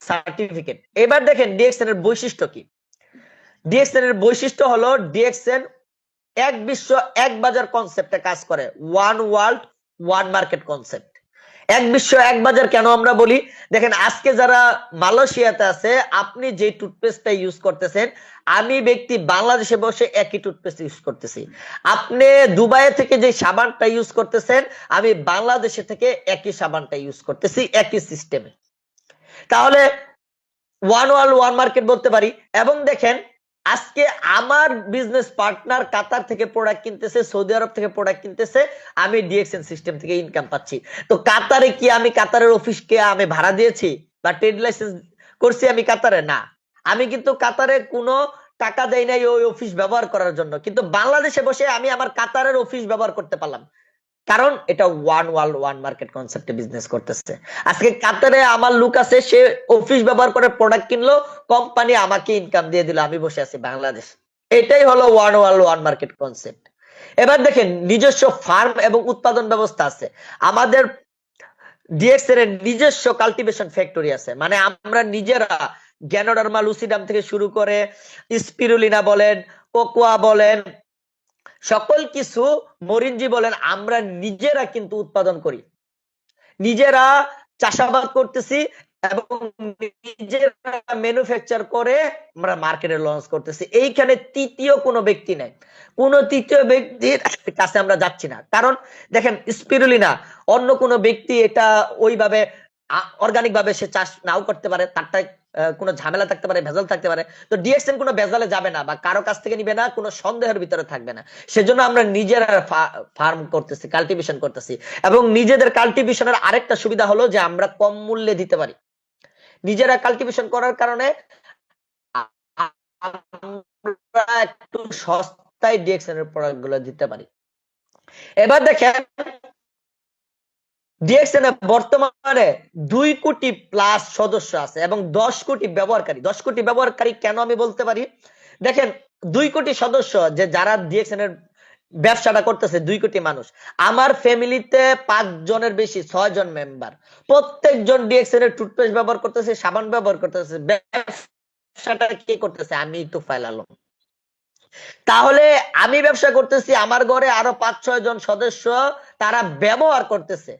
S1: সার্টিফিকেট। এবার দেখেন ডিএক্সএন এর বৈশিষ্ট্য কি। ডিএক্সএন এর বৈশিষ্ট্য হলো ডিএক্সএন এক বিশ্ব এক বাজার কনসেপ্টে কাজ করে, one world one market concept. এক বিশ্ব এক বাজার কেন আমরা বলি, দেখেন আজকে যারা মালয়েশিয়াতে আছে, আপনি যে টুথপেস্টটা ইউজ করতেছেন, আমি ব্যক্তি বাংলাদেশে বসে একই টুথপেস্ট ইউজ করতেছি। আপনি দুবাই থেকে যে সাবানটা ইউজ করতেছেন, আমি বাংলাদেশে থেকে একই সাবানটা ইউজ করতেছি, একই সিস্টেমে। তাহলে ওয়ান ওয়ার্ল্ড ওয়ান মার্কেট বলতে পারি। এবং দেখেন আজকে আমার বিজনেস পার্টনার কাতার থেকে প্রোডাক্ট কিনতেছে, সৌদি আরব থেকে প্রোডাক্ট কিনতেছে, আমি ডিএক্সএন সিস্টেম থেকে ইনকাম পাচ্ছি। তো কাতারে কি আমি কাতারের অফিসকে আমি ভাড়া দিয়েছি বা ট্রেড লাইসেন্স করছি আমি কাতারে? না, আমি কিন্তু কাতারে কোনো টাকা দেই নাই ওই অফিস ব্যবহার করার জন্য, কিন্তু বাংলাদেশে বসে আমি আমার কাতারের অফিস ব্যবহার করতে পারলাম, কারণ এটা ওয়ান ওয়ার্ল্ড ওয়ান মার্কেট কনসেপ্টে বিজনেস করতেছে। আজকে কাতারে আমার লোক আছে, সে অফিস ব্যবহার করে প্রোডাক্ট কিনলো, কোম্পানি আমাকে ইনকাম দিয়ে দিল, আমি বসে আছি বাংলাদেশ। এটাই হলো one world one market concept. এবার দেখেন নিজস্ব ফার্ম এবং উৎপাদন ব্যবস্থা আছে আমাদের। ডিএক্সএন এর নিজস্ব কাল্টিভেশন ফ্যাক্টরি আছে, মানে আমরা নিজেরা গ্যানোডার্মা লুসিডাম থেকে শুরু করে স্পিরুলিনা বলেন, কোকোয়া বলেন, সকল কিছু মরিনজি বলেন, আমরা নিজেরা কিন্তু উৎপাদন করি, নিজেরা চাষাবাদ করতেছি এবং নিজেরা ম্যানুফ্যাকচার করে আমরা মার্কেটে লঞ্চ করতেছি। এইখানে তৃতীয় কোনো ব্যক্তি নাই, কোন তৃতীয় ব্যক্তির কাছে আমরা যাচ্ছি না। কারণ দেখেন স্পিরুলিনা অন্য কোনো ব্যক্তি এটা ওইভাবে অর্গানিক ভাবে সে চাষ নাও করতে পারে, তারটাই কোনো ঝামেলা থাকতে পারে, ভেজাল থাকতে পারে। তো ডিএক্সএন কোনো ভেজালে যাবে না বা কারো কাছ থেকে নিবে না, কোনো সন্দেহের ভিতরে থাকবে না। সেজন্য আমরা নিজেরা ফার্ম করতেছি, কাল্টিভেশন করতেছি। এবং নিজেদের কাল্টিভেশনের আরেকটা সুবিধা হলো যে আমরা কম মূল্যে দিতে পারি। নিজেরা কাল্টিভেশন করার কারণে আমরা একটু সস্তায় ডিএক্সএন এর প্রোডাক্ট গুলো দিতে পারি। এবার দেখেন ডিএক্সএন এ বর্তমানে 2 কোটি প্লাস সদস্য আছে এবং 10 কোটি ব্যবহারকারী। 10 কোটি ব্যবহারকারী কেন আমি বলতে পারি, দেখেন 2 কোটি সদস্য যে যারা ডিএক্সএন এর ব্যবসাটা করতেছে, 2 কোটি মানুষ। আমার ফ্যামিলিতে 5 জনের বেশি, 6 জন মেম্বার, প্রত্যেকজন ডিএক্সএন এর টুথপেস্ট ব্যবহার করতেছে, সাবান ব্যবহার করতেছে। ব্যবসাটা কে করতেছে? আমি তো ফাইলালাম। তাহলে আমি ব্যবসা করতেছি, আমার ঘরে আরো 5-6 জন সদস্য তারা ব্যবহার করতেছে।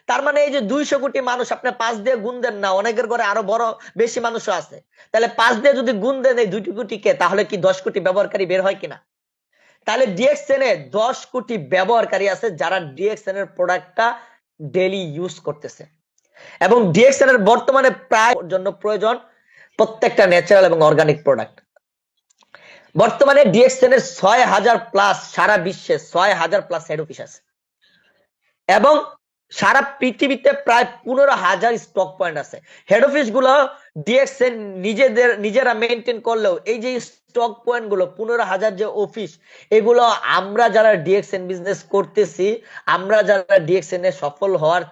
S1: তার মানে এই যে 200 কোটি মানুষ, আপনি 5 দিয়ে গুণ দেন না, অনেকের ঘরে আরো বড় বেশি মানুষও আছে। তাহলে 5 দিয়ে যদি গুণ দেন এই 2 কোটিকে, তাহলে কি 10 কোটি ব্যবহারকারী বের হয় কিনা? তাহলে ডিএক্সএন এ 10 কোটি ব্যবহারকারী আছে যারা ডিএক্সএন এর প্রোডাক্টটা ডেইলি ইউজ করতেছে। এবং ডিএক্সএন এর বর্তমানে প্রায় জন্য প্রয়োজন প্রত্যেকটা ন্যাচারাল এবং অর্গানিক প্রোডাক্ট। বর্তমানে ডিএক্সএন এর 6000 প্লাস, সারা বিশ্বে 6000 প্লাস হেড অফিস আছে এবং সারা পৃথিবীতে প্রায় 15,000 স্টক পয়েন্ট আছে। হেড অফিস গুলো ডিএক্সএন নিজেরা মেনটেন করলেও এই যে স্টক পয়েন্ট গুলো 15,000 যে অফিস, এগুলো আমরা যারা ডিএক্সএন বিজনেস করতেছি, আমরা যারা ডিএক্সএন এ সফল হওয়ার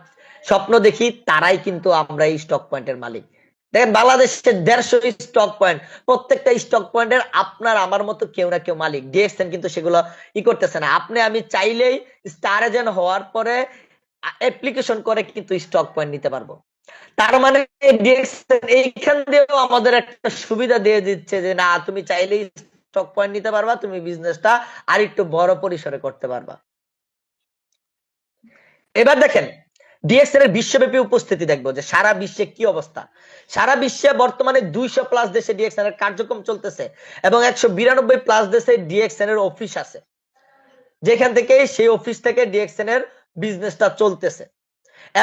S1: স্বপ্ন দেখি, তারাই কিন্তু আমরা এই স্টক পয়েন্টের মালিক। দেখেন বাংলাদেশে 150 স্টক পয়েন্ট, প্রত্যেকটা স্টক পয়েন্টের আপনার আমার মতো কেউ না কেউ মালিক। ডিএক্সএন কিন্তু সেগুলো করতেছে না। আপনি আমি চাইলেই স্টার এজেন্ট হওয়ার পরে অ্যাপ্লিকেশন করে কিন্তু স্টক পয়েন্ট নিতে পারবো। তার মানে ডিএক্সএন এইখান দিয়েও আমাদের একটা সুবিধা দিয়ে দিচ্ছে যে না, তুমি চাইলেই স্টক পয়েন্ট নিতে পারবা, তুমি বিজনেসটা আর একটু বড় পরিসরে করতে পারবা। এবার দেখেন ডিএক্সএন এর বিশ্বব্যাপী উপস্থিতি দেখবো যে সারা বিশ্বে কি অবস্থা। সারা বিশ্বে বর্তমানে 200 প্লাস দেশে ডিএক্সএন এর কার্যক্রম চলতেছে এবং 192 প্লাস দেশে ডিএক্সএন এর অফিস আছে, যেখান থেকে সেই অফিস থেকে ডিএক্সএন এর বিজনেসটা চলতেছে।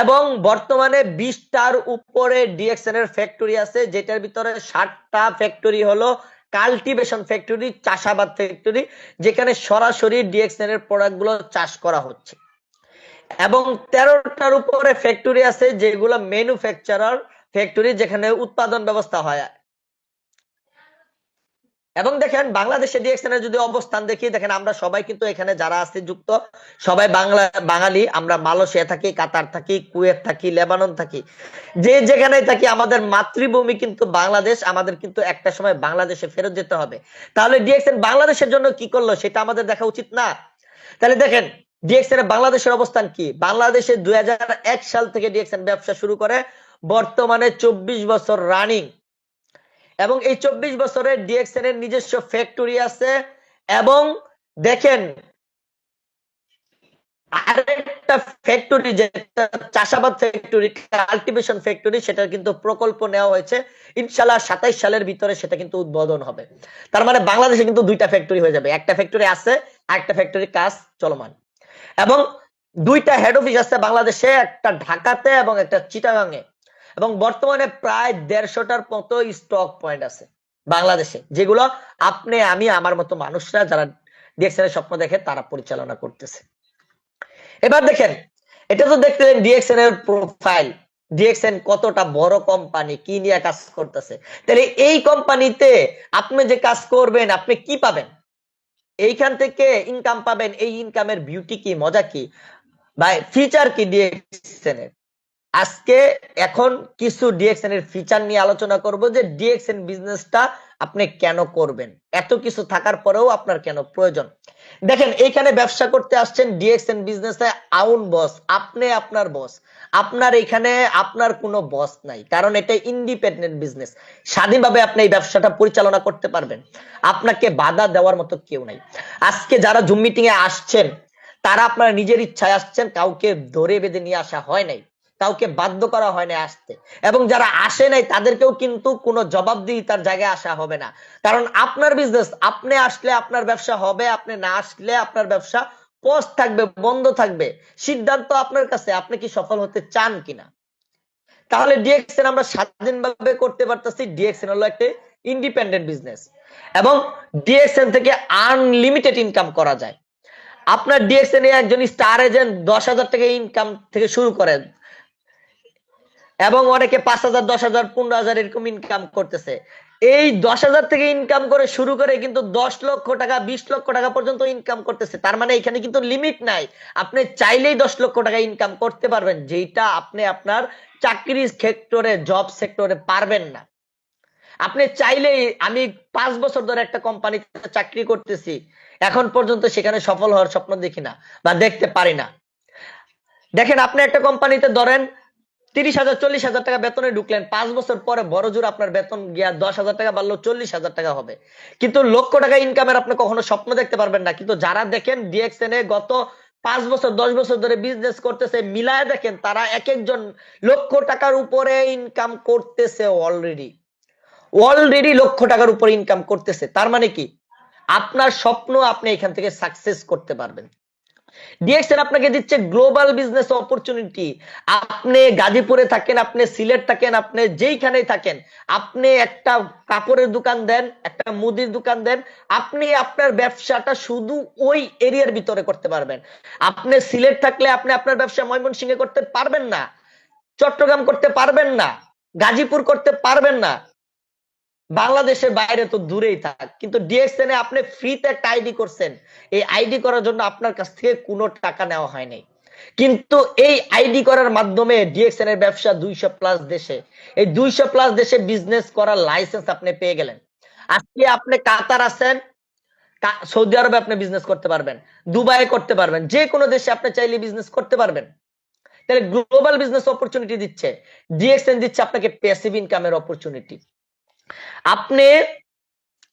S1: এবং বর্তমানে 20টার উপরে ডিএক্সএন এর ফ্যাক্টরি আছে, যেটার ভিতরে 60টা ফ্যাক্টরি হলো কাল্টিভেশন ফ্যাক্টরি, চাষাবাদ ফ্যাক্টরি, যেখানে সরাসরি ডিএক্সএন এর প্রোডাক্ট গুলো চাষ করা হচ্ছে। এবং 13টার উপরে ফ্যাক্টরি আছে যেগুলো ম্যানুফ্যাকচারার ফ্যাক্টরি, যেখানে উৎপাদন ব্যবস্থা হয়। এবং দেখেন বাংলাদেশে ডিএক্সএন এর যদি অবস্থান দেখি, দেখেন আমরা সবাই কিন্তু এখানে যারা আছে যুক্ত সবাই বাঙালি। আমরা মালয়েশিয়া থাকি, কাতার থাকি, কুয়েত থাকি, লেবানন থাকি, যে যেখানে থাকি, আমাদের মাতৃভূমি কিন্তু বাংলাদেশ। আমাদের কিন্তু একটা সময় বাংলাদেশে ফেরত যেতে হবে। তাহলে ডিএক্সএন বাংলাদেশের জন্য কি করলো সেটা আমাদের দেখা উচিত না? তাহলে দেখেন ডিএক্সএন এর বাংলাদেশের অবস্থান কি? বাংলাদেশে 2001 সাল থেকে ডিএক্সএন ব্যবসা শুরু করে, বর্তমানে 24 বছর রানিং, এবং এই 24 বছরে ডিএক্সএন এর নিজস্ব ফ্যাক্টরি আছে। এবং দেখেন আরেকটা ফ্যাক্টরি, যেটা চাষাবাদ ফ্যাক্টরি, কাল্টিভেশন ফ্যাক্টরি, সেটার কিন্তু প্রকল্প নেওয়া হয়েছে, ইনশাআল্লাহ 27 সালের ভিতরে সেটা কিন্তু উদ্বোধন হবে। তার মানে বাংলাদেশে কিন্তু দুইটা ফ্যাক্টরি হয়ে যাবে, একটা ফ্যাক্টরি আছে আর একটা ফ্যাক্টরি কাজ চলমান, এবং দুইটা হেড অফিস আছে বাংলাদেশে, একটা ঢাকাতে এবং একটা চিটাগাঙে, এবং বর্তমানে প্রায় 150টার মতো স্টক পয়েন্ট আছে বাংলাদেশে, যেগুলো আপনি আমি আমার মতো মানুষরা যারা ডিএক্সএন এর স্বপ্ন দেখে তারা পরিচালনা করতেছে। এবার দেখেন, এটা তো দেখলেন ডিএক্সএন এর প্রোফাইল, ডিএক্সএন কতটা বড় কোম্পানি, কি নিয়ে কাজ করতেছে। তাহলে এই কোম্পানিতে আপনি যে কাজ করবেন আপনি কি পাবেন, এইখান থেকে ইনকাম পাবেন, এই ইনকামের বিউটি কি, মজা কি, ভাই ফিচার কি ডিএক্সএন এর। আজকে এখন কিছু ডিএক্সএন এর ফিচার নিয়ে আলোচনা করব, যে ডিএক্সএন বিজনেসটা আপনি কেন করবেন, এত কিছু থাকার পরেও আপনার কেন প্রয়োজন। দেখেন, এইখানে ব্যবসা করতে আসছেন ডিএক্সএন বিজনেসে, আউন বস, আপনি আপনার বস, আপনার এখানে আপনার কোনো বস নাই, কারণ এটা ইন্ডিপেন্ডেন্ট বিজনেস, স্বাধীনভাবে আপনি এই ব্যবসাটা পরিচালনা করতে পারবেন, আপনাকে বাধা দেওয়ার মতো কেউ নাই। আজকে যারা জুম মিটিং এ আসছেন তারা আপনারা নিজের ইচ্ছায় আসছেন, কাউকে ধরে বেঁধে নিয়ে আসা হয় নাই, কাউকে বাধ্য করা হয় না আসতে, এবং যারা আসে নাই তাদেরকেও কিন্তু কোনো জবাবদিহিতার জায়গায় আসা হবে না, কারণ আপনার বিজনেস, আপনি আসলে আপনার ব্যবসা হবে, আপনি না আসলে আপনার ব্যবসা পজ থাকবে, বন্ধ থাকবে, সিদ্ধান্ত আপনার কাছে, আপনি কি সফল হতে চান কিনা। তাহলে ডিএক্সএন আমরা স্বাধীনভাবে করতে পারতেছি, ডিএক্সএন হলো একটা ইন্ডিপেন্ডেন্ট বিজনেস, এবং ডিএক্সএন থেকে আনলিমিটেড ইনকাম করা যায়। আপনার ডিএক্সএন এ একজন স্টার এজেন্ট 10,000 টাকা ইনকাম থেকে শুরু করেন, এবং অনেকে 5,000, 10,000, 15,000 এরকম ইনকাম করতেছে। এই 10,000 থেকে ইনকাম করে শুরু করে কিন্তু 10 লক্ষ টাকা, 20 লক্ষ টাকা পর্যন্ত ইনকাম করতেছে। তার মানে এখানে কিন্তু লিমিট নাই, আপনি চাইলেই 10 লক্ষ টাকা ইনকাম করতে পারবেন, যেটা আপনি আপনার চাকরি সেক্টরে, জব সেক্টরে পারবেন না। আপনি চাইলেই, আমি 5 বছর ধরে একটা কোম্পানিতে চাকরি করতেছি, এখন পর্যন্ত সেখানে সফল হওয়ার স্বপ্ন দেখি না বা দেখতে পারি না। দেখেন, আপনি একটা কোম্পানিতে ধরেন 30,000, 40,000 টাকা বেতনে ঢুকলেন, 5 বছর পরে বড় জোর আপনার বেতন গিয়া 10,000 টাকা বাড়লো, 40,000 টাকা হবে, কিন্তু লক্ষ টাকা ইনকামের আপনি কখনো স্বপ্ন দেখতে পারবেন না। কিন্তু যারা দেখেন ডিএক্সএন এ গত 5 বছর, 10 বছর ধরে বিজনেস করতেছে, মিলায় দেখেন তারা এক একজন লক্ষ টাকার উপরে ইনকাম করতেছে, অলরেডি অলরেডি লক্ষ টাকার উপরে ইনকাম করতেছে। তার মানে কি, আপনার স্বপ্ন আপনি এখান থেকে সাকসেস করতে পারবেন। ডিএক্সএন আপনাকে দিচ্ছে গ্লোবাল বিজনেস অপরচুনিটি। আপনি গাজীপুরে থাকেন, আপনি সিলেট থাকেন, আপনি যেইখানেই থাকেন, আপনি একটা কাপড়ের দোকান দেন, একটা মুদির দোকান দেন, আপনি আপনার ব্যবসাটা শুধু ওই এরিয়ার ভিতরে করতে পারবেন। আপনি সিলেট থাকলে আপনি আপনার ব্যবসা ময়মনসিংহে করতে পারবেন না, চট্টগ্রাম করতে পারবেন না, গাজীপুর করতে পারবেন না, বাংলাদেশের বাইরে তো দূরেই থাক। কিন্তু ডিএক্সএন এ আপনি ফ্রিতে একটা আইডি করছেন, এই আইডি করার জন্য আপনার কাছ থেকে কোনো টাকা নেওয়া হয় নাই, কিন্তু এই আইডি করার মাধ্যমে ডিএক্সএন এর ব্যবসা 200+ দেশে, এই 200+ দেশে বিজনেস করার লাইসেন্স আপনি পেয়ে গেলেন। আজকে আপনি কাতার আছেন, সৌদি আরবে আপনি বিজনেস করতে পারবেন, দুবাইয়ে করতে পারবেন, যে কোনো দেশে আপনি চাইলে বিজনেস করতে পারবেন। তাহলে গ্লোবাল বিজনেস অপরচুনিটি দিচ্ছে ডিএক্সএন, দিচ্ছে আপনাকে প্যাসিভ ইনকামের অপরচুনিটি। আপনি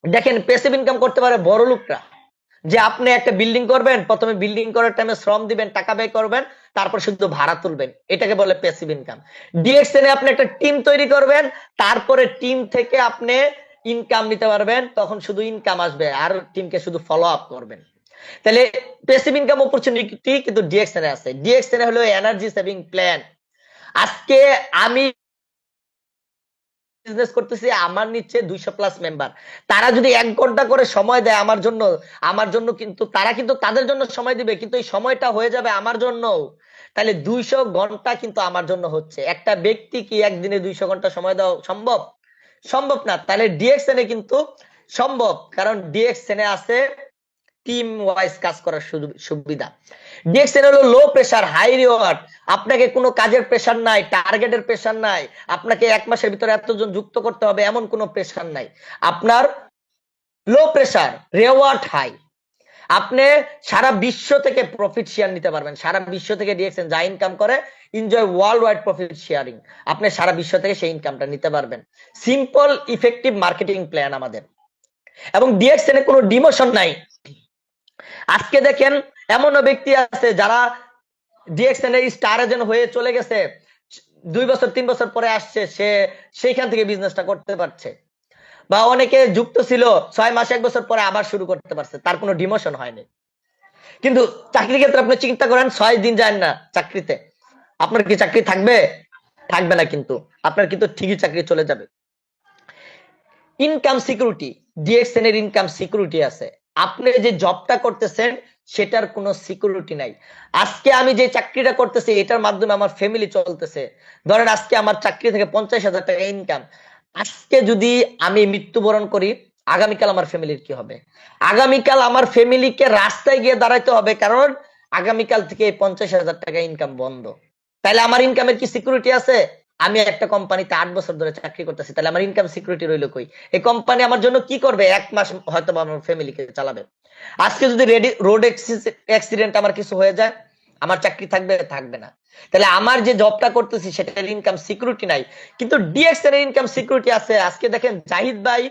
S1: দেখেন, প্যাসিভ ইনকাম করতে পারে বড় লোকরা, যে আপনি একটা বিল্ডিং করবেন, প্রথমে বিল্ডিং করার টাইমে শ্রম দিবেন, টাকা ব্যয় করবেন, তারপর শুধু ভাড়া তুলবেন, এটাকে বলে প্যাসিভ ইনকাম। ডিএক্সএন এ আপনি একটা টিম তৈরি করবেন, তারপরে টিম থেকে আপনি ইনকাম নিতে পারবেন, তখন শুধু ইনকাম আসবে আর টিমকে শুধু ফলো আপ করবেন। তাহলে প্যাসিভ ইনকাম অপরচুনিটি কিন্তু ডিএক্সএন এ আছে। ডিএক্সএন এ হলো এনার্জি সেভিং প্ল্যান। আজকে আমি বিজনেস করতেছি, আমার নিচে 200+ মেম্বার, তারা যদি 1 ঘন্টা করে সময় দেয় আমার জন্য কিন্তু তারা কিন্তু তাদের জন্য সময় দিবে, কিন্তু এই সময়টা হয়ে যাবে আমার জন্য। তাহলে 200 ঘন্টা কিন্তু আমার জন্য হচ্ছে। একটা ব্যক্তি কি একদিনে 200 ঘন্টা সময় দেওয়া সম্ভব? সম্ভব না। তাহলে ডিএক্সএন এ কিন্তু সম্ভব, কারণ ডিএক্সএন এ আছে টিম ওয়াইজ কাজ করার সুবিধা। ডিএক্সএন হলো লো প্রেসার হাই রিওয়ার্ড। আপনাকে কোনো কাজের প্রেসার নাই, টার্গেটের প্রেসার নাই, আপনাকে 1 মাসের ভিতরে এতজন যুক্ত করতে হবে এমন কোনো প্রেসার নাই। আপনার লো প্রেসার, রিওয়ার্ড হাই। আপনি সারা বিশ্ব থেকে প্রফিট শেয়ার নিতে পারবেন, সারা বিশ্ব থেকে ডিএক্সএন যা ইনকাম করে, enjoy world wide profit sharing, আপনি সারা বিশ্ব থেকে সেই ইনকামটা নিতে পারবেন। সিম্পল ইফেক্টিভ মার্কেটিং প্ল্যান আমাদের। এবং ডিএক্সএন এ কোনো ডিমোশন নাই। আজকে দেখেন এমনও ব্যক্তি আছে যারা ডিএক্সএন এ স্টার এজেন্ট হয়ে চলে গেছে, 2 বছর 3 বছর পরে আসছে, সে সেইখান থেকে বিজনেসটা করতে পারছে। বা অনেকে যুক্ত ছিল 6 মাস 1 বছর পরে আবার শুরু করতে পারছে, তার কোনো ডিমোশন হয়নি। কিন্তু চাকরির ক্ষেত্রে আপনি চিন্তা করেন, 6 দিন যায় না চাকরিতে, আপনার কি চাকরি থাকবে? থাকবে না, কিন্তু আপনার কিন্তু ঠিকই চাকরি চলে যাবে। ইনকাম সিকিউরিটি, ডিএক্সএন এর ইনকাম সিকিউরিটি আছে। আপনি যে জবটা করতেছেন সেটার কোনো সিকিউরিটি নাই। আজকে আমি যে চাকরিটা করতেছি এটার মাধ্যমে আমার ফ্যামিলি চলতেছে। ধরেন আজকে আমার চাকরি থেকে 50,000 টাকা ইনকাম, আজকে যদি আমি মৃত্যুবরণ করি, আগামীকাল আমার ফ্যামিলির কি হবে? আগামীকাল আমার ফ্যামিলিকে রাস্তায় গিয়ে দাঁড়াইতে হবে, কারণ আগামীকাল থেকে 50,000 টাকা ইনকাম বন্ধ। তাহলে আমার ইনকামের কি সিকিউরিটি আছে? আমি একটা কোম্পানিতে 8 বছর ধরে চাকরি করতেছি, তাহলে আমার ইনকাম সিকিউরিটি রইল কই? এই কোম্পানি আমার জন্য কি করবে? 1 মাস হয়তো আমার ফ্যামিলিকে চালাবে। আজকে যদি রোড অ্যাক্সিডেন্ট আমার কিছু হয়ে যায়, আমার চাকরি থাকবে? থাকবে না। তাহলে আমার যে জবটা করতেছি সেটার ইনকাম সিকিউরিটি নাই, কিন্তু ডিএক্সএন এর ইনকাম সিকিউরিটি আছে। আজকে দেখেন জাহিদ ভাই,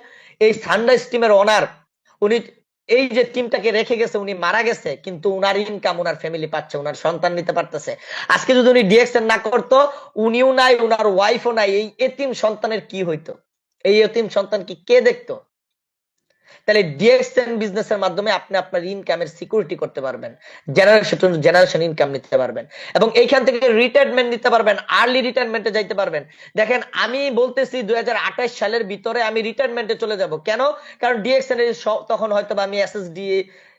S1: এই সানরাইজ টিমের ওনার, উনি এই যে টিমটাকে রেখে গেছে, উনি মারা গেছে, কিন্তু উনার ইনকাম উনার ফ্যামিলি পাচ্ছে, উনার সন্তান নিতে পারতেছে। আজকে যদি উনি ডিএক্সএন না করতো, উনিও নাই, উনার ওয়াইফও নাই, এই এতিম সন্তানের কি হইতো? এই এতিম সন্তান কি কে দেখতো? তাহলে ডিএক্সএন বিজনেসের মাধ্যমে আপনি আপনার ইনকামের সিকিউরিটি করতে পারবেন, জেনারেশন টু জেনারেশন ইনকাম নিতে পারবেন, এবং এইখান থেকে রিটায়ারমেন্ট নিতে পারবেন, আর্লি রিটায়ারমেন্টে যাইতে পারবেন। দেখেন আমি বলতেছি 2028 সালের ভিতরে আমি রিটায়ারমেন্টে চলে যাব। কেন? কারণ ডিএক্সএন এর তখন হয়তো আমি এসএসডি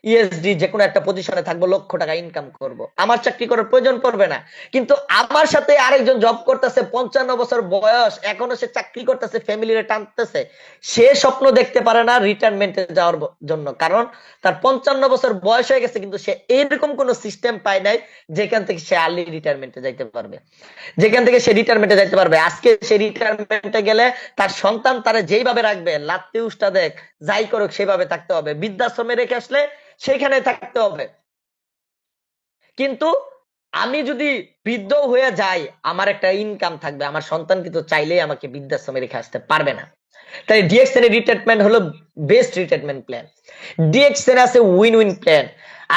S1: ইএসডি যে কোনো একটা পজিশনে থাকবো, লক্ষ টাকা ইনকাম করব, আমার চাকরি করার প্রয়োজন পড়বে না। কিন্তু আমার সাথে আরেকজন জব করতেছে, 55 বছর বয়স, এখনো সে চাকরি করতেছে, ফ্যামিলিরে টানতেছে, সে স্বপ্ন দেখতে পারে না রিটায়ারমেন্টে যাওয়ার জন্য, কারণ তার 55 বছর বয়স হয়ে গেছে, কিন্তু সে এরকম কোন সিস্টেম পায় নাই যেখান থেকে সে আর্লি রিটায়ারমেন্টে যাইতে পারবে, যেখান থেকে সে রিটায়ারমেন্টে যাইতে পারবে। আজকে সে রিটায়ারমেন্টে গেলে তার সন্তান তারা যেইভাবে রাখবে, লাত্তি উষ্টা দেখ যাই করুক সেভাবে থাকতে হবে, বৃদ্ধাশ্রমে রেখে আসলে সেখানে থাকতে হবে। কিন্তু আমি যদি বৃদ্ধ হয়ে যাই, আমার একটা ইনকাম থাকবে, আমার সন্তান কিন্তু চাইলেই আমাকে বৃদ্ধাশ্রমে রেখে আসতে পারবে না। তাই ডিএক্সএন এর রিটায়ারমেন্ট হলো বেস্ট রিটায়ারমেন্ট প্ল্যান। ডিএক্সএন আছে উইন উইন প্ল্যান।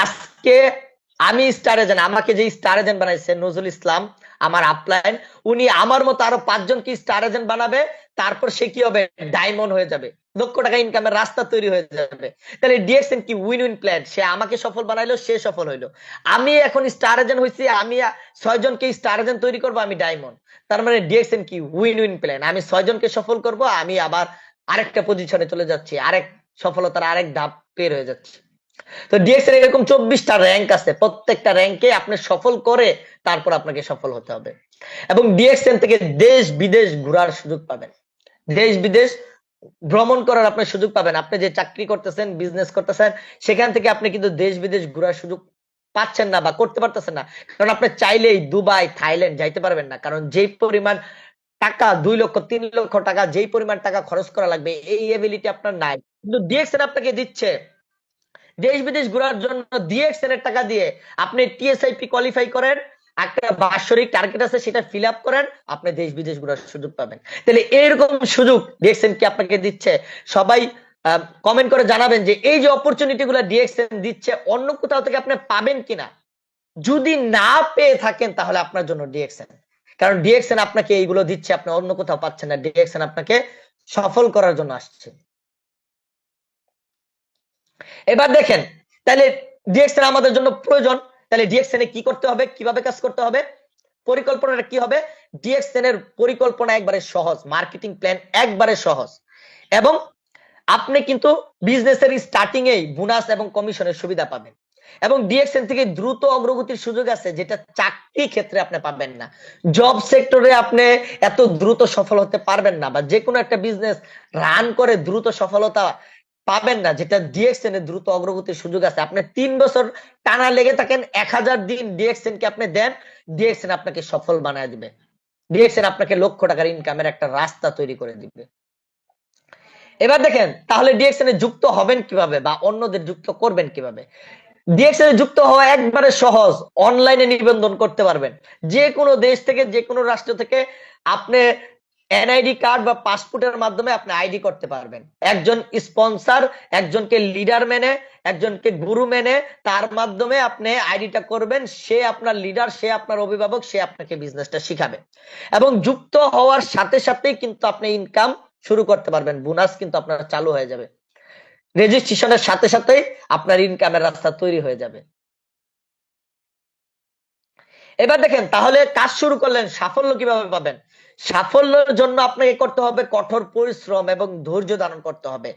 S1: আজকে আমি স্টার এজেন্ট, আমাকে যে স্টার এজেন্ট বানাইছে নজরুল ইসলাম, আমার আপলাইন, উনি আমার মতো আরো 5 জনকে স্টার এজেন্ট বানাবে, তারপর সে কি হবে? ডায়মন্ড হয়ে যাবে, লক্ষ টাকা ইনকামের রাস্তা তৈরি হয়ে যাবে। তাহলে ডিএক্সএন কি উইন উইন প্ল্যান। সে আমাকে সফল বানাইলো, সে সফল হইলো। আমি এখন স্টার এজেন্ট হইছি, আমি 6 জনকে স্টার এজেন্ট তৈরি করব, আমি ডায়মন্ড। তার মানে ডিএক্সএন কি উইন উইন প্ল্যান। আমি 6 জনকে সফল করব, আমি আবার আরেকটা পজিশনে চলে যাচ্ছি, আরেক সফলতার আরেক ধাপ পের হয়ে যাচ্ছে। তো ডিএক্সএন এরকম 24টা র্যাঙ্ক আছে, প্রত্যেকটা র্যাঙ্কে আপনি সফল করে তারপর আপনাকে সফল হতে হবে। এবং ডিএক্সএন থেকে দেশ বিদেশ ঘোরার সুযোগ পাবেন, দেশ বিদেশ ভ্রমণ করার আপনি সুযোগ পাবেন। আপনি যে চাকরি করতেছেন, বিজনেস করতেছেন, সেখান থেকে আপনি কিন্তু দেশ বিদেশ ঘোরার সুযোগ পাচ্ছেন না বা করতে পারতেছেন না, কারণ আপনি চাইলেই দুবাই, থাইল্যান্ড যাইতে পারবেন না, কারণ যেই পরিমাণ টাকা, 2 লক্ষ 3 লক্ষ টাকা, যেই পরিমাণ টাকা খরচ করা লাগবে, এই এবিলিটি আপনার নাই। কিন্তু ডিএক্সএন আপনাকে দিচ্ছে দেশ বিদেশ ঘোরার জন্য। ডিএক্সএন এর টাকা দিয়ে আপনি টিএসআইপি কোয়ালিফাই করেন, একটা বাৎসরিক টার্গেট আছে, সেটা ফিল আপ করেন, আপনি দেশ বিদেশ ঘোরার সুযোগ পাবেন। তাহলে এরকম সুযোগ ডিএক্সএন কি আপনাকে দিচ্ছে? সবাই কমেন্ট করে জানাবেন যে এই যে অপরচুনিটি গুলো ডিএক্সএন দিচ্ছে, অন্য কোথাও থেকে আপনি পাবেন কিনা। যদি না পেয়ে থাকেন তাহলে আপনার জন্য ডিএক্সএন, কারণ ডিএক্সএন আপনাকে এইগুলো দিচ্ছে, আপনি অন্য কোথাও পাচ্ছেন না। ডিএক্সএন আপনাকে সফল করার জন্য আসছে। এবার দেখেন, তাহলে ডিএক্সএন আমাদের জন্য প্রয়োজন। তাহলে ডিএক্সএন এ কি করতে হবে, কিভাবে কাজ করতে হবে, পরিকল্পনাটা কি হবে? ডিএক্সএন এর পরিকল্পনা একবারে সহজ, মার্কেটিং প্ল্যান একবারে সহজ, এবং আপনি কিন্তু বিজনেসের স্টার্টিং এই বোনাস এবং কমিশনের সুবিধা পাবেন। এবং ডিএক্সএন থেকে দ্রুত অগ্রগতির সুযোগ আছে, যেটা চাকরি ক্ষেত্রে আপনি পাবেন না। জব সেক্টরে আপনি এত দ্রুত সফল হতে পারবেন না, বা যে কোনো একটা বিজনেস রান করে দ্রুত সফলতা পাবেন না, যেটা ডিএক্সএন এর দ্রুত অগ্রগতির সুযোগ আছে। আপনি 3 বছর টানা লেগে থাকেন, 1000 দিন ডিএক্সএন কে আপনি দেন, ডিএক্সএন আপনাকে সফল বানায় দিবে। ডিএক্সএন আপনাকে লক্ষ টাকার ইনকামের একটা রাস্তা তৈরি করে দিবে। এবার দেখেন তাহলে ডিএক্সএন এ যুক্ত হবেন কিভাবে বা অন্যদের যুক্ত করবেন কিভাবে। ডিএক্সএন এ যুক্ত হওয়া একবারে সহজ, অনলাইনে নিবন্ধন করতে পারবেন। যে কোনো দেশ থেকে, যে কোনো রাষ্ট্র থেকে আপনি এনআইডি কার্ড বা পাসপোর্টের মাধ্যমে আপনি আইডি করতে পারবেন। একজন স্পন্সর, একজনকে লিডার মেনে, একজনকে গুরু মেনে তার মাধ্যমে আপনি আইডিটা করবেন। সে আপনার লিডার, সে আপনার অভিভাবক, সে আপনাকে বিজনেসটা শিখাবে। এবং যুক্ত হওয়ার সাথে সাথেই কিন্তু আপনি ইনকাম শুরু করতে পারবেন, বোনাস কিন্তু আপনার চালু হয়ে যাবে। রেজিস্ট্রেশনের সাথে সাথেই আপনার ইনকামের রাস্তা তৈরি হয়ে যাবে। এবার দেখেন তাহলে কাজ শুরু করলেন, সাফল্য কিভাবে পাবেন? সাফল্যের জন্য আপনাকে করতে হবে কঠোর পরিশ্রম এবং ধৈর্য ধারণ করতে হবে।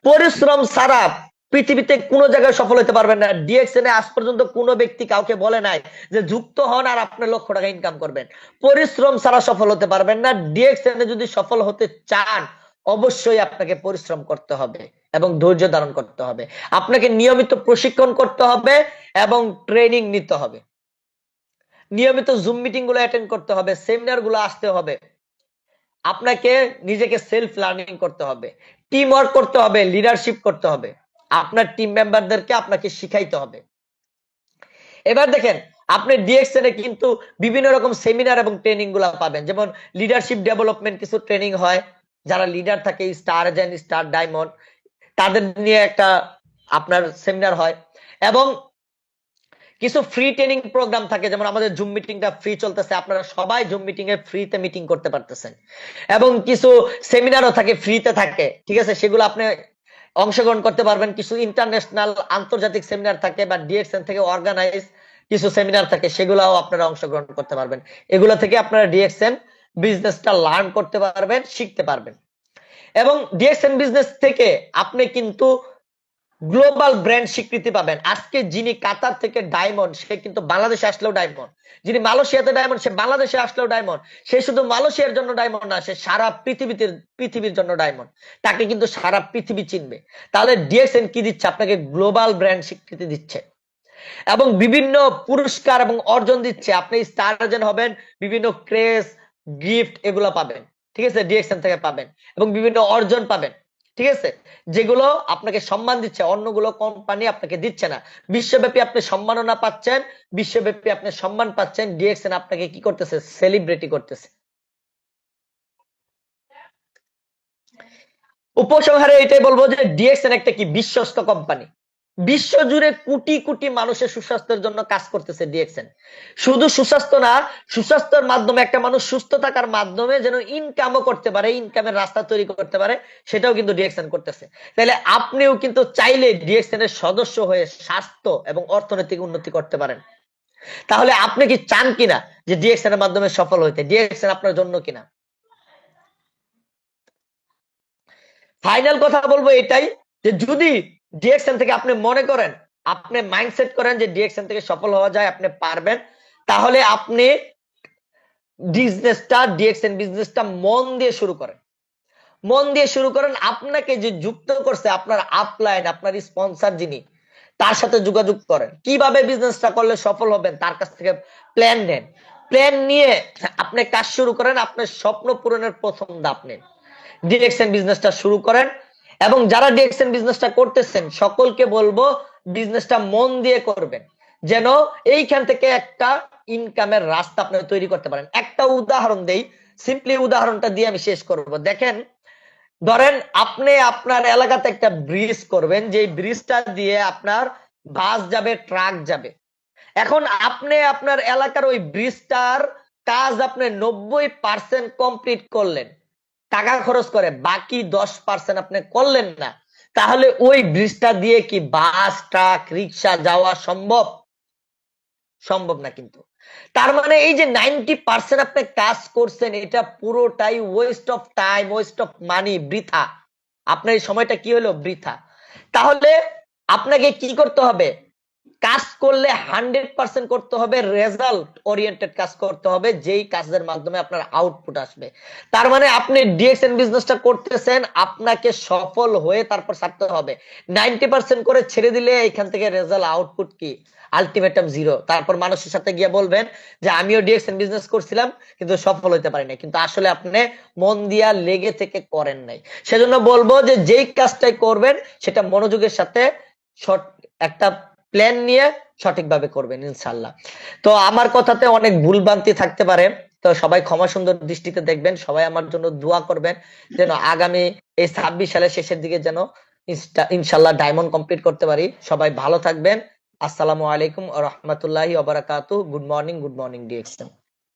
S1: পরিশ্রম ছাড়া পৃথিবীতে কোনো জায়গায় সফল হতে পারবেন না। ডিএক্সএন এ আজ পর্যন্ত কোনো ব্যক্তি কাউকে বলে নাই যে যুক্ত হন আর আপনি লক্ষ টাকা ইনকাম করবেন। পরিশ্রম ছাড়া সফল হতে পারবেন না। ডিএক্সএন এ যদি সফল হতে চান অবশ্যই আপনাকে পরিশ্রম করতে হবে এবং ধৈর্য ধারণ করতে হবে। আপনাকে নিয়মিত প্রশিক্ষণ করতে হবে এবং ট্রেনিং নিতে হবে। নিয়মিত জুম মিটিং গুলো অ্যাটেন্ড করতে হবে, সেমিনার গুলো আসতে হবে। আপনাকে নিজেকে সেলফ লার্নিং করতে হবে, টিম ওয়ার্ক করতে হবে, লিডারশিপ করতে হবে। আপনার টিম মেম্বারদেরকে আপনাকে শিখাইতে হবে। এবার দেখেন আপনি ডিএক্সএন এ কিন্তু বিভিন্ন রকম সেমিনার এবং ট্রেনিং গুলা পাবেন। যেমন লিডারশিপ ডেভেলপমেন্ট কিছু ট্রেনিং হয়, যারা লিডার থাকে স্টার এজেন্ট, স্টার ডায়মন্ড, তাদের নিয়ে একটা আপনার সেমিনার হয়। এবং কিছু ফ্রি ট্রেনিং প্রোগ্রাম থাকে, যেমন আমাদের জুম মিটিংটা ফ্রি চলতেছে, আপনারা সবাই জুম মিটিং এ ফ্রিতে মিটিং করতে পারতেছেন। এবং কিছু সেমিনারও থাকে, ফ্রিতে থাকে, ঠিক আছে, সেগুলো আপনি অংশগ্রহণ করতে পারবেন। কিছু ইন্টারন্যাশনাল আন্তর্জাতিক সেমিনার থাকে বা ডিএক্সএন থেকে অর্গানাইজ কিছু সেমিনার থাকে, সেগুলাও আপনারা অংশগ্রহণ করতে পারবেন। এগুলো থেকে আপনারা ডিএক্সএন বিজনেসটা লার্ন করতে পারবেন, শিখতে পারবেন। এবং ডিএক্সএন বিজনেস থেকে আপনি কিন্তু গ্লোবাল ব্র্যান্ড স্বীকৃতি পাবেন। আজকে যিনি কাতার থেকে ডায়মন্ড, সে কিন্তু বাংলাদেশে আসলেও ডায়মন্ড। যিনি মালয়েশিয়াতে ডায়মন্ড, সে বাংলাদেশে আসলেও ডায়মন্ড। সে শুধু মালয়েশিয়ার জন্য ডায়মন্ড না, সে সারা পৃথিবীর জন্য ডায়মন্ড। তাকে কিন্তু সারা পৃথিবী চিনবে। তাহলে ডিএক্সএন কি দিচ্ছে? আপনাকে গ্লোবাল ব্র্যান্ড স্বীকৃতি দিচ্ছে এবং বিভিন্ন পুরস্কার এবং অর্জন দিচ্ছে। আপনি স্টার এজেন্ট হবেন, বিভিন্ন ক্রেজ, গিফট এগুলো পাবেন, ঠিক আছে, ডিএক্সএন থেকে পাবেন। এবং বিভিন্ন অর্জন পাবেন, ঠিক আছে, যেগুলো আপনাকে সম্মান দিচ্ছে, অন্যগুলো কোম্পানি আপনাকে দিচ্ছে না। বিশ্বব্যাপী আপনি সম্মাননা পাচ্ছেন, বিশ্বব্যাপী আপনি সম্মান পাচ্ছেন। ডিএক্সএন আপনাকে কি করতেছে? সেলিব্রিটি করতেছে। উপসংহারে এটাই বলবো যে ডিএক্সএন একটা কি বিশ্বস্ত কোম্পানি। বিশ্বজুড়ে কোটি কোটি মানুষের সুস্বাস্থ্যের জন্য কাজ করতেছে ডিএক্সএন। শুধু সুস্বাস্থ্য না, সুস্বাস্থ্যের মাধ্যমে একটা মানুষ সুস্থ থাকার মাধ্যমে যেন ইনকামও করতে পারে, ইনকামের রাস্তা তৈরি করতে পারে, সেটাও কিন্তু ডিএক্সএন করতেছে। তাহলে আপনিও কিন্তু চাইলে ডিএক্সএন এর সদস্য হয়ে স্বাস্থ্য এবং অর্থনৈতিক উন্নতি করতে পারেন। তাহলে আপনি কি চান কিনা যে ডিএক্সএন এর মাধ্যমে সফল হইতে? ডিএক্সএন আপনার জন্য কিনা? ফাইনাল কথা বলবো এটাই যে যদি ডিএক্সএন থেকে আপনি মনে করেন, আপনি মাইন্ডসেট করেন যে ডিএক্সএন থেকে সফল হওয়া যায়, আপনি পারবেন, তাহলে আপনি ডিএক্সএন বিজনেসটা মন দিয়ে শুরু করেন। মন দিয়ে শুরু করেন। আপনাকে যে যুক্ত করছে আপনার আপলাইন, আপনার স্পন্সর যিনি, তার সাথে যোগাযোগ করেন। কিভাবে বিজনেসটা করলে সফল হবেন তার কাছ থেকে প্ল্যান নেন। প্ল্যান নিয়ে আপনি কাজ শুরু করেন। আপনার স্বপ্ন পূরণের প্রথম ধাপ নেন, ডিরেকশন বিজনেসটা শুরু করেন। এবং যারা ডিরেকশন বিজনেসটা করতেছেন সকলকে বলবো বিজনেসটা মন দিয়ে করবেন, যেন এইখান থেকে একটা ইনকামের রাস্তা আপনি তৈরি করতে পারেন। একটা উদাহরণ দেই, সিম্পলি উদাহরণটা দিয়ে আমি শেষ করব। দেখেন, ধরেন আপনি আপনার এলাকাতে একটা ব্রিজ করবেন, যে ব্রিজটা দিয়ে আপনার বাস যাবে, ট্রাক যাবে। এখন আপনি আপনার এলাকার ওই ব্রিজটার কাজ আপনি 90% কমপ্লিট করলেন টাকা খরচ করে, বাকি 10% আপনি করলেন না। তাহলে ওই ব্রিজটা দিয়ে কি বাস, ট্রাক, রিক্সা যাওয়া সম্ভব? সম্ভব না। কিন্তু তার মানে এই যে 90% আপনি কাজ করছেন, এটা পুরোটাই West of time, West of money, বৃথা। আপনার এই সময়টা কি হলো? বৃথা। তাহলে আপনাকে কি করতে হবে? কাজ করলে 100% করতে হবে, রেজাল্ট ওরিয়েন্টেড কাজ করতে হবে, যেই কাজের মাধ্যমে আপনার আউটপুট আসবে। তার মানে আপনি ডিএক্সএন বিজনেসটা করতেছেন, আপনাকে সফল হয়ে তারপর ছাড়তে হবে। 90% করে ছেড়ে দিলে এখান থেকে রেজাল্ট আউটপুট কি, আলটিমেটাম জিরো। তারপর মানুষের সাথে গিয়ে বলবেন যে আমিও ডিএক্সএন বিজনেস করছিলাম কিন্তু সফল হতে পারি না, কিন্তু আসলে আপনি মন দিয়া লেগে থেকে করেন নাই। সেজন্য বলবো যে যেই কাজটাই করবেন সেটা মনোযোগের সাথে একটা প্ল্যান নিয়ে সঠিকভাবে করবেন ইনশাল্লাহ। তো আমার কথাতে অনেক ভুলভ্রান্তি থাকতে পারে, তো সবাই ক্ষমা সুন্দর দৃষ্টিতে দেখবেন, সবাই আমার জন্য দোয়া করবেন যেন আগামী এই 26 সালের শেষের দিকে যেন ইনশাল্লাহ ডায়মন্ড কমপ্লিট করতে পারি। সবাই ভালো থাকবেন। আসসালামু আলাইকুম ওয়া রাহমাতুল্লাহি ওয়া বারাকাতুহু। Good morning, good morning DXN.